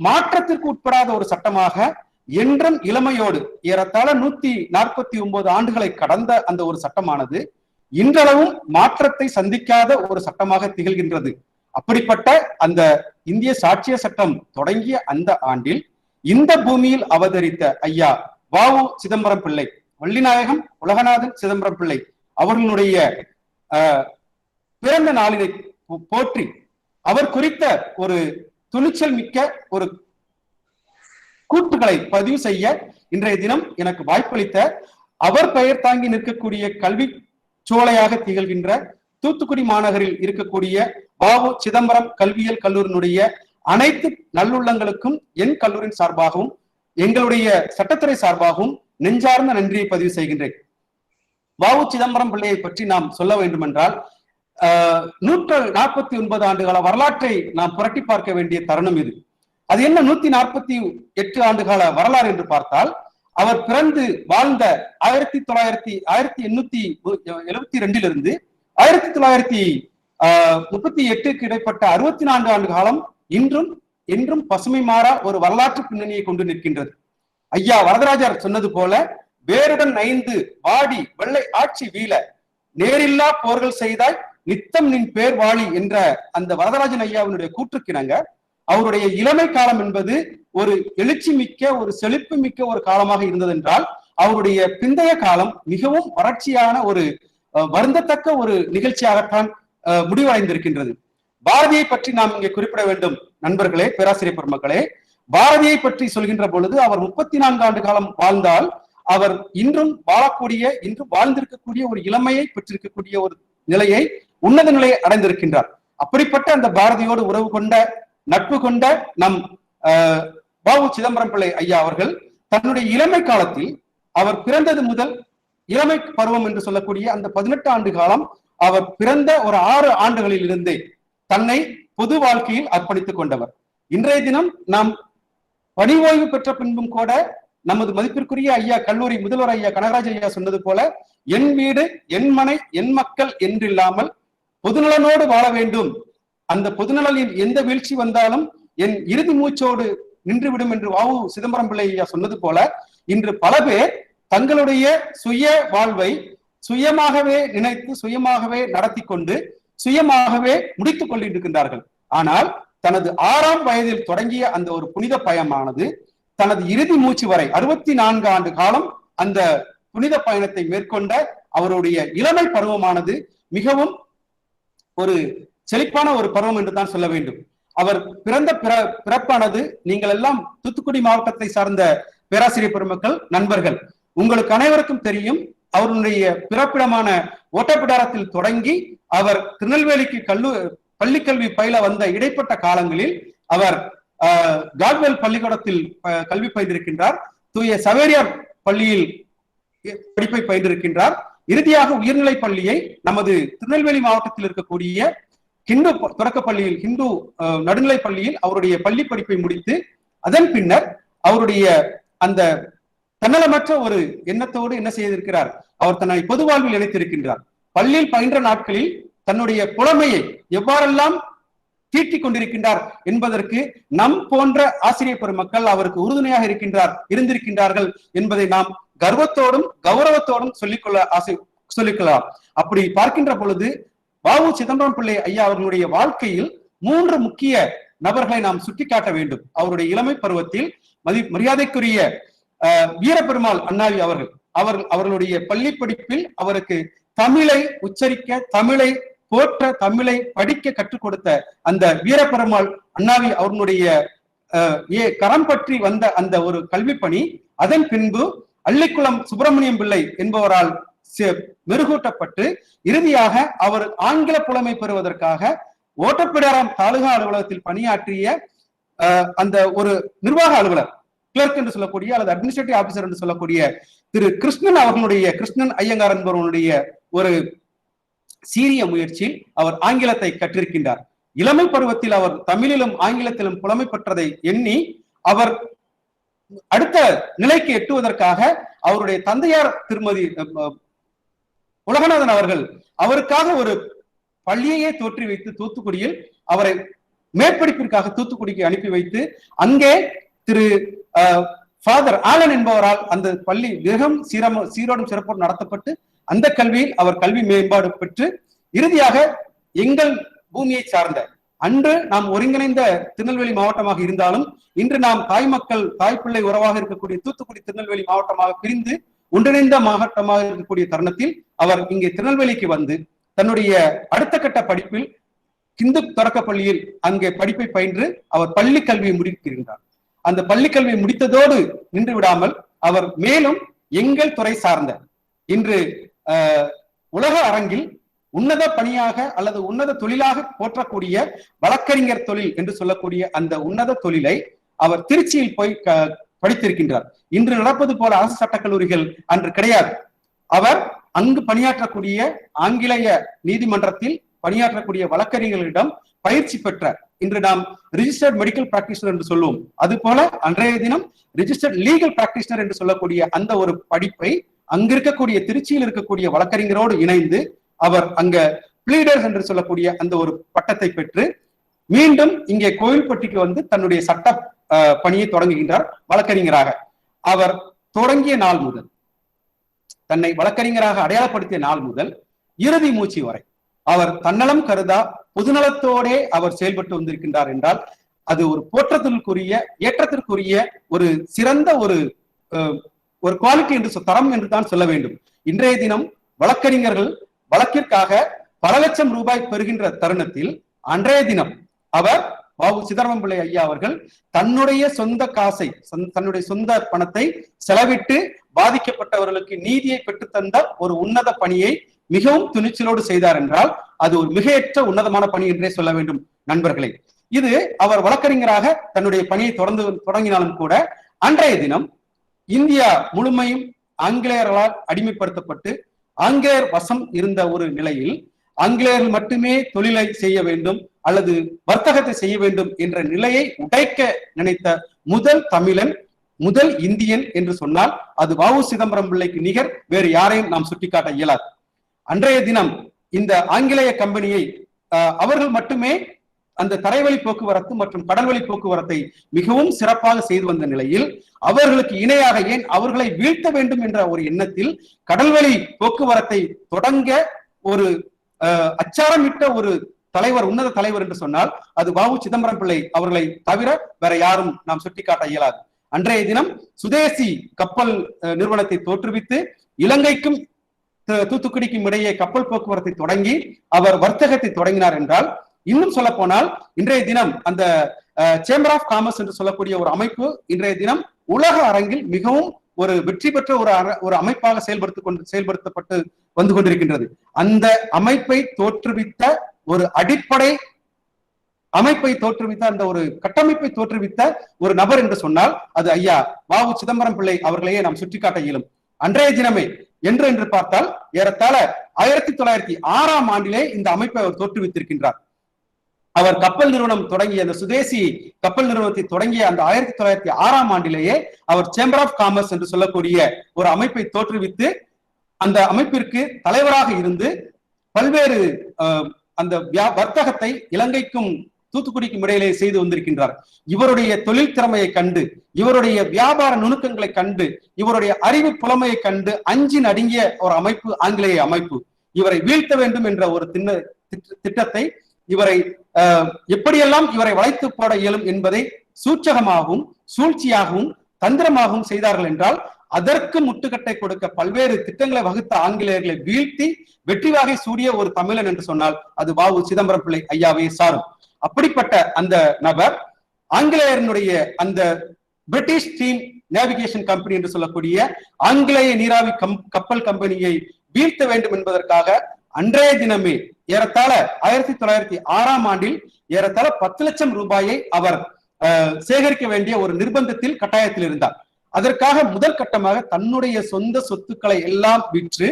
மாற்றத்திற்கு உட்படாத ஒரு சட்டமாக என்றும் இளமையோடு ஏறத்தாழ 149 ஆண்டுகளை கடந்த அந்த ஒரு சட்டமானது இன்றளவும் மாற்றத்தை சந்திக்காத ஒரு சட்டமாக திகழ்கின்றது. அப்படிப்பட்ட அந்த இந்திய சாட்சிய சட்டம் தொடங்கிய அந்த ஆண்டில் இந்த பூமியில் அவதரித்த ஐயா வ.உ. சிதம்பரம் பிள்ளை, வள்ளிநாயகம் உலகநாதன் சிதம்பரம் பிள்ளை அவர்களுடைய பிறந்த நாளினை போற்றி அவர் குறித்த ஒரு துணிச்சல் மிக்க ஒரு கூட்டுகளை பதிவு செய்ய இன்றைய தினம் எனக்கு வாய்ப்பளித்த, அவர் பெயர் தாங்கி நிற்கக்கூடிய கல்வி சோலையாக திகழ்கின்ற தூத்துக்குடி மாநகரில் இருக்கக்கூடிய வ.உ. சிதம்பரம் கல்வியியல் கல்லூரியினுடைய அனைத்து நல்லுள்ளங்களுக்கும் என் கல்லூரியின் சார்பாகவும் எங்களுடைய சட்டத்துறை சார்பாகவும் நெஞ்சார்ந்த நன்றியை பதிவு செய்கின்றேன். வ.உ. சிதம்பரம் பிள்ளையை பற்றி நாம் சொல்ல வேண்டும் என்றால் 149 ஆண்டுகால வரலாற்றை நாம் புரட்டி பார்க்க வேண்டிய தருணம் இது. அது என்ன 148 ஆண்டுகால வரலாறு என்று பார்த்தால், அவர் பிறந்து வாழ்ந்த 1872 1938 இடைப்பட்ட 64 ஆண்டு காலம் இன்றும் பசுமை மாறா ஒரு வரலாற்று பின்னணியை கொண்டு நிற்கின்றது. ஐயா வரதராஜர் சொன்னது போல, வேருடன் 5 வாடி வெள்ளை ஆட்சி வீழ நேரில்லா போர்கள் செய்தாய் நித்தம் நின் பேர் வாழி என்ற அந்த வரதராஜன் ஐயாவினுடைய கூற்றுக்கிணங்க அவருடைய இளமை காலம் என்பது ஒரு எழுச்சி மிக்க, ஒரு செழிப்பு மிக்க ஒரு காலமாக இருந்ததென்றால், அவருடைய பிந்தைய காலம் மிகவும் வறட்சியான ஒரு வருந்தத்தக்க ஒரு நிகழ்ச்சியாகத்தான் முடிவடைந்திருக்கின்றது. பாரதியை பற்றி நாம் இங்கே குறிப்பிட வேண்டும் நண்பர்களே, பேராசிரியர் பெருமக்களே. பாரதியை பற்றி சொல்கின்ற பொழுது அவர் 34 ஆண்டு காலம் வாழ்ந்தால், அவர் இன்றும் வாழக்கூடிய, இன்று வாழ்ந்திருக்கக்கூடிய ஒரு இளமையை பெற்றிருக்கக்கூடிய ஒரு நிலையை, உன்னத நிலையை அடைந்திருக்கின்றார். அப்படிப்பட்ட அந்த பாரதியோடு உறவு கொண்ட, நட்பு கொண்ட நம் வ.உ. சிதம்பரம் பிள்ளை ஐயா அவர்கள் தன்னுடைய இளமை காலத்தில், அவர் பிறந்தது முதல் இளமை பருவம் என்று சொல்லக்கூடிய அந்த 18 ஆண்டு காலம், அவர் பிறந்த ஒரு 6 ஆண்டுகளில் இருந்தே தன்னை பொது வாழ்க்கையில் அர்ப்பணித்துக் கொண்டவர். இன்றைய தினம் நாம் பணி ஓய்வு பெற்ற பின்பும் கூட நமது மதிப்பிற்குரிய ஐயா கல்லூரி முதல்வர் ஐயா கனகராஜ் ஐயா சொன்னது போல, என் வீடு என் மனை என் மக்கள் என்றில்லாமல் பொதுநலனோடு வாழ வேண்டும், அந்த பொதுநலனில் எந்த வீழ்ச்சி வந்தாலும் என் இறுதி மூச்சோடு நின்றுவிடும் என்று வ.உ. சிதம்பரம் பிள்ளை ஐயா சொன்னது போல, இன்று பல பேர் தங்களுடைய சுய வாழ்வை சுயமாகவே நினைத்து, சுயமாகவே நடத்தி கொண்டு, சுயமாகவே முடித்துக் கொண்டிருக்கின்றார்கள். ஆனால் தனது 6ஆம் வயதில் தொடங்கிய அந்த ஒரு புனித பயணமானது தனது இறுதி மூச்சு வரை 64 ஆண்டு காலம் அந்த புனித பயணத்தை மேற்கொண்ட அவருடைய இளமை பருவமானது மிகவும் ஒரு செழிப்பான ஒரு பருவம் என்றுதான் சொல்ல வேண்டும். அவர் பிறந்த பிறப்பானது, நீங்கள் எல்லாம் தூத்துக்குடி மாவட்டத்தை சார்ந்த பேராசிரியர் பெருமக்கள், நண்பர்கள், உங்களுக்கு அனைவருக்கும் தெரியும். அவருடைய பிறப்பிடமான ஓட்டப்பிடாரத்தில் தொடங்கி அவர் திருநெல்வேலிக்கு பள்ளிக்கல்வி பயில வந்த இடைப்பட்ட காலங்களில் அவர் காட்வெல் பள்ளிக்கூடத்தில் கல்வி பயின்றிருக்கின்றார். தூய சவேரியார் பள்ளியில் படிப்பை பயின்றிருக்கின்றார். இறுதியாக உயர்நிலை பள்ளியை நமது திருநெல்வேலி மாவட்டத்தில் இருக்கக்கூடிய ஹிந்து தொடக்க பள்ளியில், ஹிந்து நடுநிலை பள்ளியில் அவருடைய பள்ளி படிப்பை முடித்து, அதன் பின்னர் அவருடைய அந்த தன்னலமற்ற ஒரு எண்ணத்தோடு என்ன செய்திருக்கிறார், அவர் தன்னை பொது வாழ்வில் இணைத்திருக்கின்றார். பள்ளியில் பயின்ற நாட்களில் தன்னுடைய புலமையை எவ்வாறெல்லாம் தீட்டிக் கொண்டிருக்கின்றார் என்பதற்கு நம் போன்ற ஆசிரியர் பெருமக்கள் அவருக்கு உறுதுணையாக இருந்திருக்கின்றார்கள் என்பதை நாம் கர்வத்தோடும் கௌரவத்தோடும் சொல்லிக்கொள்ளலாம். அப்படி பார்க்கின்ற பொழுது வ.உ. சிதம்பரம் பிள்ளை ஐயா அவர்களுடைய வாழ்க்கையில் 3 முக்கிய நபர்களை நாம் சுட்டிக்காட்ட வேண்டும். அவருடைய இளமை பருவத்தில் மரியாதைக்குரிய வீரபெருமாள் அண்ணாவி அவர்களுடைய பள்ளி படிப்பில் அவருக்கு தமிழை உச்சரிக்க, தமிழை போற்ற, தமிழை படிக்க கற்றுக் கொடுத்த அந்த வீரபெருமாள் அண்ணாவி அவர்களுடைய கரம் பற்றி வந்த அந்த ஒரு கல்வி பணி, அதன் பின்பு அள்ளிக்குளம் சுப்பிரமணியம் பிள்ளை என்பவரால் மெருகூட்டப்பட்டு இறுதியாக அவர் ஆங்கில புலமை பெறுவதற்காக ஓட்டப்பிடாரம் தாலுகா அலுவலகத்தில் பணியாற்றிய அந்த ஒரு நிர்வாக அலுவலர், கிளர்க் என்று சொல்லக்கூடிய அல்லது அட்மினிஸ்ட்ரேட்டிவ் ஆபீசர் என்று சொல்லக்கூடிய திரு கிருஷ்ணன் அவர்களுடைய, கிருஷ்ணன் ஐயங்கார் என்பவருடைய ஒரு சீரிய முயற்சியில் அவர் ஆங்கிலத்தை கற்றிருக்கின்றார். இளமை பருவத்தில் அவர் தமிழிலும் ஆங்கிலத்திலும் புலமை பெற்றதை எண்ணி அவர் அடுத்த நிலைக்கு எட்டுவதற்காக அவருடைய தந்தையார் திருமதி உலகநாதன் அவர்கள் அவருக்காக ஒரு பள்ளியையே தோற்றி வைத்து தூத்துக்குடியில் அவரை மேற்படிப்பிற்காக தூத்துக்குடிக்கு அனுப்பி வைத்து அங்கே திரு ஃபாதர் ஆலன் என்பவரால் அந்த பள்ளி மிகவும் சீரோடும் சிறப்போடு நடத்தப்பட்டு அந்த கல்வியில் அவர் கல்வி மேம்பாடு பெற்று இறுதியாக எங்கள் பூமியை சார்ந்த, அன்று நாம் ஒருங்கிணைந்த திருநெல்வேலி மாவட்டமாக இருந்தாலும் இன்று நாம் தாய் மக்கள் தாய் பிள்ளை உறவாக இருக்கக்கூடிய தூத்துக்குடி திருநெல்வேலி மாவட்டமாக பிரிந்து ஒன்றிணைந்த மாவட்டமாக இருக்கக்கூடிய தருணத்தில் அவர் இங்கே திருநெல்வேலிக்கு வந்து தன்னுடைய அடுத்த கட்ட படிப்பில் இந்து தொடக்க பள்ளியில் அங்கே படிப்பை பயின்று அவர் பள்ளி கல்வியை முடிக்கின்றார். அந்த பள்ளி கல்வியை முடித்ததோடு நின்று விடாமல் அவர் மேலும் எங்கள் துறை சார்ந்த இன்று உலக அரங்கில் உன்னத பணியாக அல்லது உன்னத தொழிலாக போற்றக்கூடிய வழக்கறிஞர் தொழில் என்று சொல்லக்கூடிய அந்த உன்னத தொழிலை அவர் திருச்சியில் போய் படித்திருக்கின்றார். இன்று நடப்பது போல அரசு சட்டக்கல்லூரிகள் அன்று கிடையாது. அவர் அங்கு பணியாற்றக்கூடிய ஆங்கிலேய நீதிமன்றத்தில் பணியாற்றக்கூடிய வழக்கறிஞர்களிடம் பயிற்சி பெற்ற, இன்று நாம் ரிஜிஸ்டர்ட் மெடிக்கல் பிராக்டிஷனர் என்று சொல்லுவோம், அது போல அன்றைய தினம் ரிஜிஸ்டர்ட் லீகல் பிராக்டிஷனர் என்று சொல்லக்கூடிய அந்த ஒரு படிப்பை அங்க இருக்கக்கூடிய திருச்சியில் இருக்கக்கூடிய வழக்கறிஞரோடு இணைந்து அவர் அங்க பிளீடர்ஸ் என்று சொல்லக்கூடிய அந்த ஒரு பட்டத்தை பெற்று மீண்டும் இங்கே கோவில்பட்டிக்கு வந்து தன்னுடைய சட்ட பணியை தொடங்குகின்றார் வழக்கறிஞராக. அவர் தொடங்கிய நாள் முதல், தன்னை வழக்கறிஞராக அடையாளப்படுத்திய நாள் முதல் இறுதி மூச்சு வரை அவர் தன்னலம் கருதா பொதுநலத்தோடே அவர் செயல்பட்டு வந்திருக்கின்றார் என்றால் அது ஒரு போற்றத்திற்குரிய, ஏற்றத்திற்குரிய ஒரு சிறந்த ஒரு குவாலிட்டி என்று தரம் என்று தான் சொல்ல வேண்டும். இன்றைய தினம் வழக்கறிஞர்கள் வழக்கிற்காக பல லட்சம் ரூபாய் பெறுகின்ற தருணத்தில் அன்றைய தினம் அவர் வாவு சிதம்பரம் பிள்ளை ஐயா அவர்கள் தன்னுடைய சொந்த காசை, தன்னுடைய சொந்த பணத்தை செலவிட்டு பாதிக்கப்பட்டவர்களுக்கு நீதியை பெற்று தந்த ஒரு உன்னத பணியை மிகவும் துணிச்சலோடு செய்தார் என்றால் அது ஒரு மிகையற்ற உன்னதமான பணி என்றே சொல்ல வேண்டும் நண்பர்களே. இது அவர் வழக்கறிஞராக தன்னுடைய பணியை தொடங்கினாலும் கூட அன்றைய தினம் இந்தியா முழுமையும் ஆங்கிலேயர்களால் அடிமைப்படுத்தப்பட்டு ஆங்கிலேயர் வசம் இருந்த ஒரு நிலையில் ஆங்கிலேயர்கள் மட்டுமே தொழிலை செய்ய வேண்டும் அல்லது வர்த்தகத்தை செய்ய வேண்டும் என்ற நிலையை உடைக்க நினைத்த முதல் தமிழன், முதல் இந்தியன் என்று சொன்னால் அது வாவு சிதம்பரம் பிள்ளைக்கு நிகர் வேறு யாரையும் நாம் சுட்டிக்காட்ட இயலாது. அன்றைய தினம் இந்த ஆங்கிலேய கம்பெனியை அவர்கள் மட்டுமே அந்த தரைவழி போக்குவரத்து மற்றும் கடல்வழி போக்குவரத்தை மிகவும் சிறப்பாக செய்து வந்த நிலையில் அவர்களுக்கு இணையாக, ஏன் அவர்களை வீழ்த்த வேண்டும் என்ற ஒரு எண்ணத்தில் கடல்வழி போக்குவரத்தை தொடங்க ஒரு அச்சாரமிட்ட ஒரு தலைவர், உன்னத தலைவர் என்று சொன்னால் அது வாவு சிதம்பரம் பிள்ளை அவர்களை தவிர வேற யாரும் நாம் சுட்டிக்காட்ட இயலாது. அன்றைய தினம் சுதேசி கப்பல் நிறுவனத்தை தோற்றுவித்து இலங்கைக்கும் தூத்துக்குடிக்கும் இடையே கப்பல் போக்குவரத்தை தொடங்கி அவர் வர்த்தகத்தை தொடங்கினார் என்றால், இன்னும் சொல்ல போனால் இன்றைய தினம் அந்த சேம்பர் ஆஃப் காமர்ஸ் என்று சொல்லக்கூடிய ஒரு அமைப்பு இன்றைய தினம் உலக அரங்கில் மிகவும் ஒரு வெற்றி பெற்ற ஒரு அமைப்பாக செயல்படுத்தப்பட்டு வந்து கொண்டிருக்கின்றது. அந்த அமைப்பை தோற்றுவித்த ஒரு அடிப்படை அமைப்பை தோற்றுவித்த அந்த ஒரு கட்டமைப்பை தோற்றுவித்த ஒரு நபர் என்று சொன்னால் அது ஐயா வாவு சிதம்பரம் பிள்ளை அவர்களையே நாம் சுட்டிக்காட்ட இயலும். அன்றைய தினமே என்று பார்த்தால் ஏறத்தாழ 1906ஆம் ஆண்டிலே இந்த அமைப்பை அவர் தோற்றுவித்திருக்கின்றார். அவர் கப்பல் நிறுவனம் தொடங்கிய அந்த சுதேசி கப்பல் நிறுவனத்தை தொடங்கிய அந்த 1906ஆம் ஆண்டிலேயே அவர் சேம்பர் ஆஃப் காமர்ஸ் என்று சொல்லக்கூடிய ஒரு அமைப்பை தோற்றுவித்து அந்த அமைப்பிற்கு தலைவராக இருந்து பல்வேறு அந்த வர்த்தகத்தை இலங்கைக்கும் தூத்துக்குடிக்கும் இடையிலே செய்து வந்திருக்கின்றார். இவருடைய தொழில் திறமையை கண்டு, இவருடைய வியாபார நுணுக்கங்களை கண்டு, இவருடைய அறிவு புலமையை கண்டு அஞ்சி நடுங்கிய ஒரு அமைப்பு ஆங்கிலேய அமைப்பு. இவரை வீழ்த்த வேண்டும் என்ற ஒரு திட்டத்தை, இவரை எப்படியெல்லாம் இவரை வளைத்து போட இயலும் என்பதை சூட்சகமாகவும் சூழ்ச்சியாகவும் தந்திரமாகவும் செய்தார்கள் என்றால் அதற்கு முட்டுக்கட்டை கொடுக்க பல்வேறு திட்டங்களை வகுத்த ஆங்கிலேயர்களை வீழ்த்தி வெற்றி வாகை சூடிய ஒரு தமிழன் என்று சொன்னால் அது வாவு சிதம்பரம் பிள்ளை ஐயாவே சாரும். அப்படிப்பட்ட அந்த நபர் ஆங்கிலேயர்களுடைய அந்த பிரிட்டிஷ் ஸ்டீம் நேவிகேஷன் கம்பெனி என்று சொல்லக்கூடிய ஆங்கிலேய நீராவி கப்பல் கம்பெனியை வீழ்த்த வேண்டும் என்பதற்காக அன்றைய தினமே ஏறத்தாழ 1906ஆம் ஆண்டில் ஏறத்தாழ 10 லட்சம் ரூபாயை அவர் சேகரிக்க வேண்டிய ஒரு நிர்பந்தத்தில் கட்டாயத்தில் இருந்தார். அதற்காக முதல் கட்டமாக தன்னுடைய சொந்த சொத்துக்களை எல்லாம் விற்று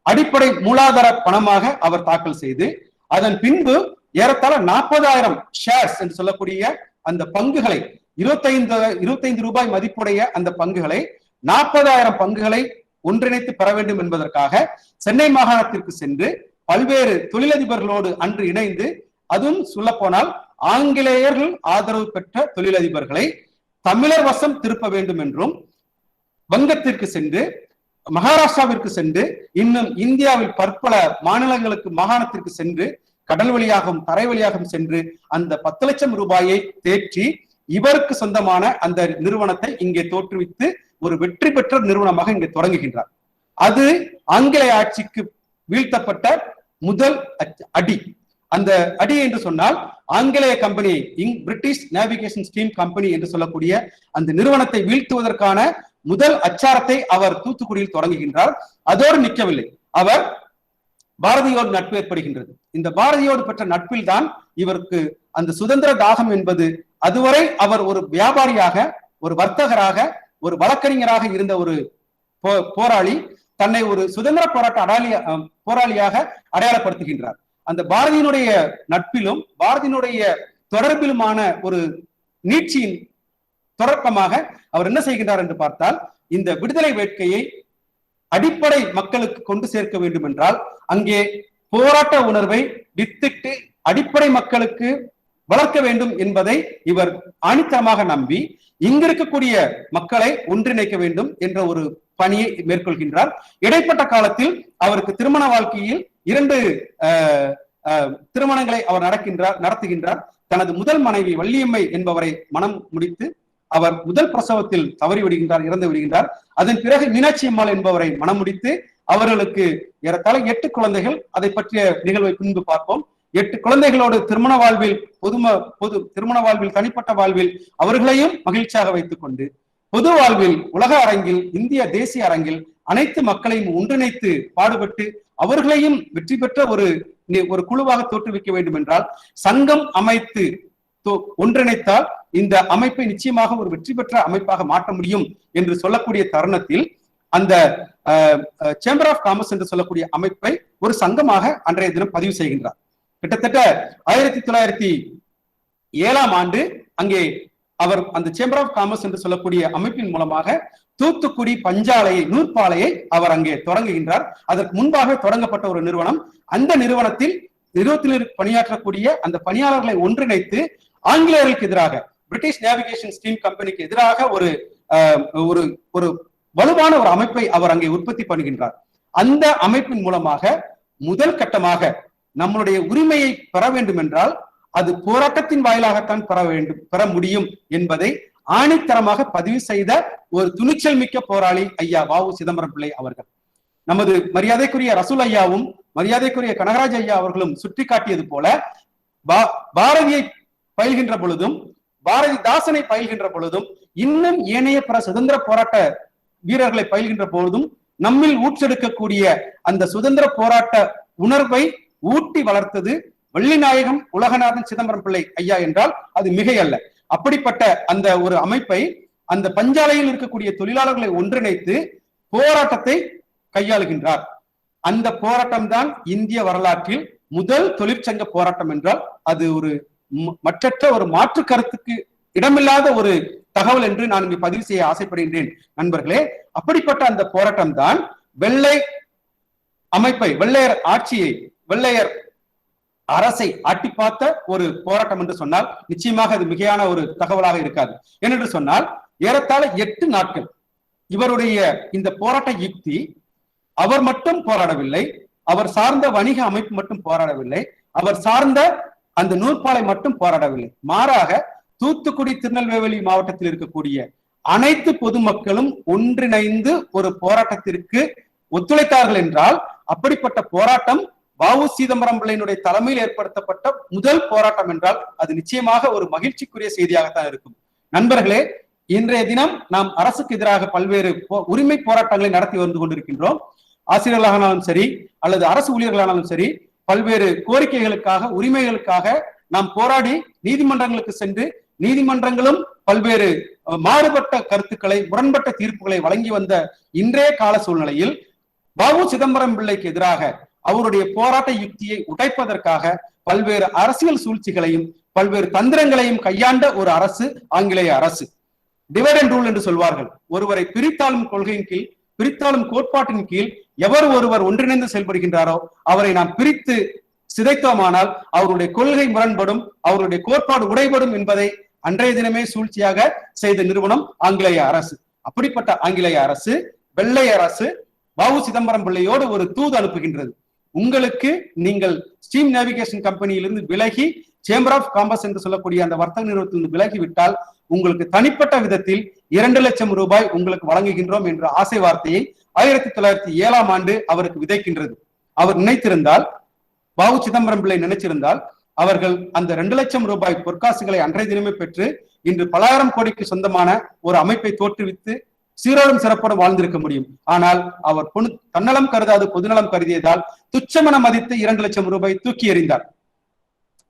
அடிப்படை மூலாதார பணமாக அவர் தாக்கல் செய்து அதன் பின்பு ஏறத்தாழ 40,000 ஷேர்ஸ் என்று சொல்லக்கூடிய அந்த பங்குகளை 25 ரூபாய் மதிப்புடைய அந்த பங்குகளை 40,000 பங்குகளை ஒன்றிணைத்து பெற வேண்டும் என்பதற்காக சென்னை மாகாணத்திற்கு சென்று பல்வேறு தொழிலதிபர்களோடு அன்று இணைந்து, அதுவும் சொல்ல போனால் ஆங்கிலேயர்கள் ஆதரவு பெற்ற தொழிலதிபர்களை தமிழர் வசம் திருப்ப வேண்டும் என்றும், வங்கத்திற்கு சென்று மகாராஷ்டிராவிற்கு சென்று இன்னும் இந்தியாவில் பற்பல மாநிலங்களுக்கு மாகாணத்திற்கு சென்று கடல் வழியாகவும் தரை வழியாகவும் சென்று அந்த 10 லட்சம் ரூபாயை தேற்றி இவருக்கு சொந்தமான அந்த நிறுவனத்தை இங்கே தோற்றுவித்து ஒரு வெற்றி பெற்ற நிறுவனமாக இங்கே தொடங்குகின்றார். அது ஆங்கிலேய ஆட்சிக்கு வீழ்த்தப்பட்ட முதல் அடி. அந்த அடி என்று சொன்னால் ஆங்கிலேய company, British navigation scheme company என்று சொல்லக்கூடிய அந்த நிறுவனத்தை வீழ்த்துவதற்கான முதல் அச்சாரத்தை அவர் தூத்துக்குடியில் தொடங்குகின்றார். அதோடு நிற்கவில்லை, அவர் பாரதியோடு நட்பு ஏற்படுகின்றது. இந்த பாரதியோடு பெற்ற நட்பில் தான் இவருக்கு அந்த சுதந்திர தாகம் என்பது, அதுவரை அவர் ஒரு வியாபாரியாக, ஒரு வர்த்தகராக, ஒரு வழக்கறிஞராக இருந்த ஒரு போராளி தன்னை ஒரு சுதந்திர போராட்ட போராளியாக அடையாளப்படுத்துகின்றார். அந்த பாரதியினுடைய நட்பிலும் பாரதியினுடைய தொடர்பிலுமான ஒரு நீட்சியின் தொடக்கமாக அவர் என்ன செய்கின்றார் என்று பார்த்தால், இந்த விடுதலை வேட்கையை அடிப்படை மக்களுக்கு கொண்டு சேர்க்க வேண்டும் என்றால் அங்கே போராட்ட உணர்வை வித்திட்டு அடிப்படை மக்களுக்கு வளர்க்க வேண்டும் என்பதை இவர் ஆணித்தரமாக நம்பி இங்கிருக்கக்கூடிய மக்களை ஒன்றிணைக்க வேண்டும் என்ற ஒரு பணியை மேற்கொள்கின்றார். இடைப்பட்ட காலத்தில் அவருக்கு திருமண வாழ்க்கையில் 2 திருமணங்களை அவர் நடத்துகின்றார். தனது முதல் மனைவி வள்ளியம்மை என்பவரை மனம் முடித்து அவர் முதல் பிரசவத்தில் தவறி விடுகின்றார், இறந்து விடுகின்றார். அதன் பிறகு மீனாட்சி அம்மாள் என்பவரை மனம் முடித்து அவர்களுக்கு ஏறத்தாழ 8 குழந்தைகள். அதை பற்றிய நிகழ்வை பின்பு பார்ப்போம். 8 குழந்தைகளோடு திருமண வாழ்வில் திருமண வாழ்வில் தனிப்பட்ட வாழ்வில் அவர்களையும் மகிழ்ச்சியாக வைத்துக் கொண்டு பொது வாழ்வில் உலக அரங்கில், இந்திய தேசிய அரங்கில் அனைத்து மக்களையும் ஒன்றிணைத்து பாடுபட்டு அவர்களையும் வெற்றி பெற்ற ஒரு குழுவாக தோற்றுவிக்க வேண்டும் என்றால் சங்கம் அமைத்து ஒன்றிணைத்தால் இந்த அமைப்பை நிச்சயமாக ஒரு வெற்றி பெற்ற அமைப்பாக மாற்ற முடியும் என்று சொல்லக்கூடிய தருணத்தில் அந்த சேம்பர் ஆஃப் காமர்ஸ் என்று சொல்லக்கூடிய அமைப்பை ஒரு சங்கமாக அன்றைய தினம் பதிவு செய்கின்றார். கிட்டத்தட்ட 1907ஆம் ஆண்டு அங்கே அவர் அந்த சேம்பர் ஆஃப் காமர்ஸ் என்று சொல்லக்கூடிய அமைப்பின் மூலமாக தூத்துக்குடி பஞ்சாலையை, நூற்பாலையை அவர் அங்கே தொடங்குகின்றார். அதற்கு முன்பாக தொடங்கப்பட்ட ஒரு நிறுவனம். அந்த நிறுவனத்தில் பணியாற்றக்கூடிய அந்த பணியாளர்களை ஒன்றிணைத்து ஆங்கிலேயர்களுக்கு எதிராக, பிரிட்டிஷ் நேவிகேஷன் ஸ்கீம் கம்பெனிக்கு எதிராக ஒரு ஒரு வலுவான ஒரு அமைப்பை அவர் அங்கே உற்பத்தி பண்ணுகின்றார். அந்த அமைப்பின் மூலமாக முதல் கட்டமாக நம்மளுடைய உரிமையை பெற வேண்டும் என்றால் அது போராட்டத்தின் வாயிலாகத்தான் பெற முடியும் என்பதை ஆணித்தரமாக பதிவு செய்த ஒரு துணிச்சல் மிக்க போராளி ஐயா வ.உ. சிதம்பரம் பிள்ளை அவர்கள். நமது மரியாதைக்குரிய ரசூல் ஐயாவும் மரியாதைக்குரிய கனகராஜ் ஐயா அவர்களும் சுட்டி காட்டியது போல பாரதியை பயில்கின்ற பொழுதும், பாரதிதாசனை பயில்கின்ற பொழுதும், இன்னும் ஏனைய பிற சுதந்திர போராட்ட வீரர்களை பயில்கின்ற பொழுதும் நம்மில் ஊற்றெடுக்கக்கூடிய அந்த சுதந்திர போராட்ட உணர்வை ஊட்டி வளர்த்தது வள்ளிநாயகம் உலகநாதன் சிதம்பரம் பிள்ளை ஐயா என்றால் அது மிகை அல்ல. அப்படிப்பட்ட அந்த ஒரு அமைப்பை அந்த பஞ்சாலையில் இருக்கக்கூடிய தொழிலாளர்களை ஒன்றிணைத்து போராட்டத்தை கையாளுகின்றார். அந்த போராட்டம் தான் இந்திய வரலாற்றில் முதல் தொழிற்சங்க போராட்டம் என்றால் அது ஒரு மற்றற்ற ஒரு மாற்று கருத்துக்கு இடமில்லாத ஒரு தகவல் என்று நான் இங்கு பதிவு செய்ய ஆசைப்படுகின்றேன் நண்பர்களே. அப்படிப்பட்ட அந்த போராட்டம் தான் வெள்ளை அமைப்பை, வெள்ளையர் ஆட்சியை, வெள்ளையர் அரசை ஆட்டி பார்த்த ஒரு போராட்டம் என்று சொன்னால் நிச்சயமாக அது மிகையான ஒரு தகவலாக இருக்காது. ஏனென்று சொன்னால் ஏறத்தாழ 8 நாட்கள் இவருடைய இந்த போராட்ட யுக்தி, அவர் மட்டும் போராடவில்லை, அவர் சார்ந்த வணிக அமைப்பு மட்டும் போராடவில்லை, அவர் சார்ந்த அந்த நூற்பாலை மட்டும் போராடவில்லை. மாறாக தூத்துக்குடி, திருநெல்வேலி மாவட்டத்தில் இருக்கக்கூடிய அனைத்து பொதுமக்களும் ஒன்றிணைந்து ஒரு போராட்டத்திற்கு ஒத்துழைத்தார்கள் என்றால் அப்படிப்பட்ட போராட்டம் வ.உ. சிதம்பரம் பிள்ளையினுடைய தலைமையில் ஏற்படுத்தப்பட்ட முதல் போராட்டம் என்றால் அது நிச்சயமாக ஒரு மகிழ்ச்சிக்குரிய செய்தியாகத்தான் இருக்கும். நண்பர்களே, இன்றைய தினம் நாம் அரசுக்கு எதிராக பல்வேறு உரிமை போராட்டங்களை நடத்தி வந்து கொண்டிருக்கின்றோம். ஆசிரியர்களானாலும் சரி அல்லது அரசு ஊழியர்களானாலும் சரி பல்வேறு கோரிக்கைகளுக்காக, உரிமைகளுக்காக நாம் போராடி நீதிமன்றங்களுக்கு சென்று நீதிமன்றங்களும் பல்வேறு மாறுபட்ட கருத்துக்களை, முரண்பட்ட தீர்ப்புகளை வழங்கி வந்த இன்றைய கால சூழ்நிலையில் வ.உ. சிதம்பரம் பிள்ளைக்கு எதிராக அவருடைய போராட்ட யுக்தியை உடைப்பதற்காக பல்வேறு அரசியல் சூழ்ச்சிகளையும் பல்வேறு தந்திரங்களையும் கையாண்ட ஒரு அரசு ஆங்கிலேய அரசு. டிவைட் அண்ட் ரூல் என்று சொல்வார்கள். ஒருவரை பிரித்தாளும் கொள்கையின் கீழ், பிரித்தாளும் கோட்பாட்டின் கீழ் எவர் ஒருவர் ஒன்றிணைந்து செயல்படுகின்றாரோ அவரை நாம் பிரித்து சிதைத்தோமானால் அவருடைய கொள்கை முரண்படும், அவருடைய கோட்பாடு உடைபடும் என்பதை அன்றைய தினமே சூழ்ச்சியாக செய்த நிறுவனம் ஆங்கிலேய அரசு. அப்படிப்பட்ட ஆங்கிலேய அரசு, வெள்ளை அரசு வ.உ. சிதம்பரம் பிள்ளையோடு ஒரு தூது அனுப்புகின்றது. உங்களுக்கு நீங்கள் ஸ்டீம் நேவிகேஷன் கம்பெனியிலிருந்து விலகி சேம்பர் ஆஃப் காமர்ஸ் என்று சொல்லக்கூடிய அந்த வர்த்தக நிறுவனத்திலிருந்து விலகிவிட்டால் உங்களுக்கு தனிப்பட்ட விதத்தில் 2 லட்சம் ரூபாய் உங்களுக்கு வழங்குகின்றோம் என்ற ஆசை வார்த்தையை 1907ஆம் ஆண்டு அவருக்கு விதைக்கின்றது. அவர் நினைத்திருந்தால், வ.உ. சிதம்பரம் பிள்ளை நினைச்சிருந்தால், அவர்கள் அந்த 2 லட்சம் ரூபாய் பொற்காசுகளை அன்றைய தினமே பெற்று இன்று பலாயிரம் கோடிக்கு சொந்தமான ஒரு அமைப்பை தோற்றுவித்து சீரோடும் சிறப்போடும் வாழ்ந்திருக்க முடியும். ஆனால் அவர் தன்னலம் கருதாது பொதுநலம் கருதியதால் துச்சமென மதித்து 2 லட்சம் ரூபாய் தூக்கி எறிந்தார்.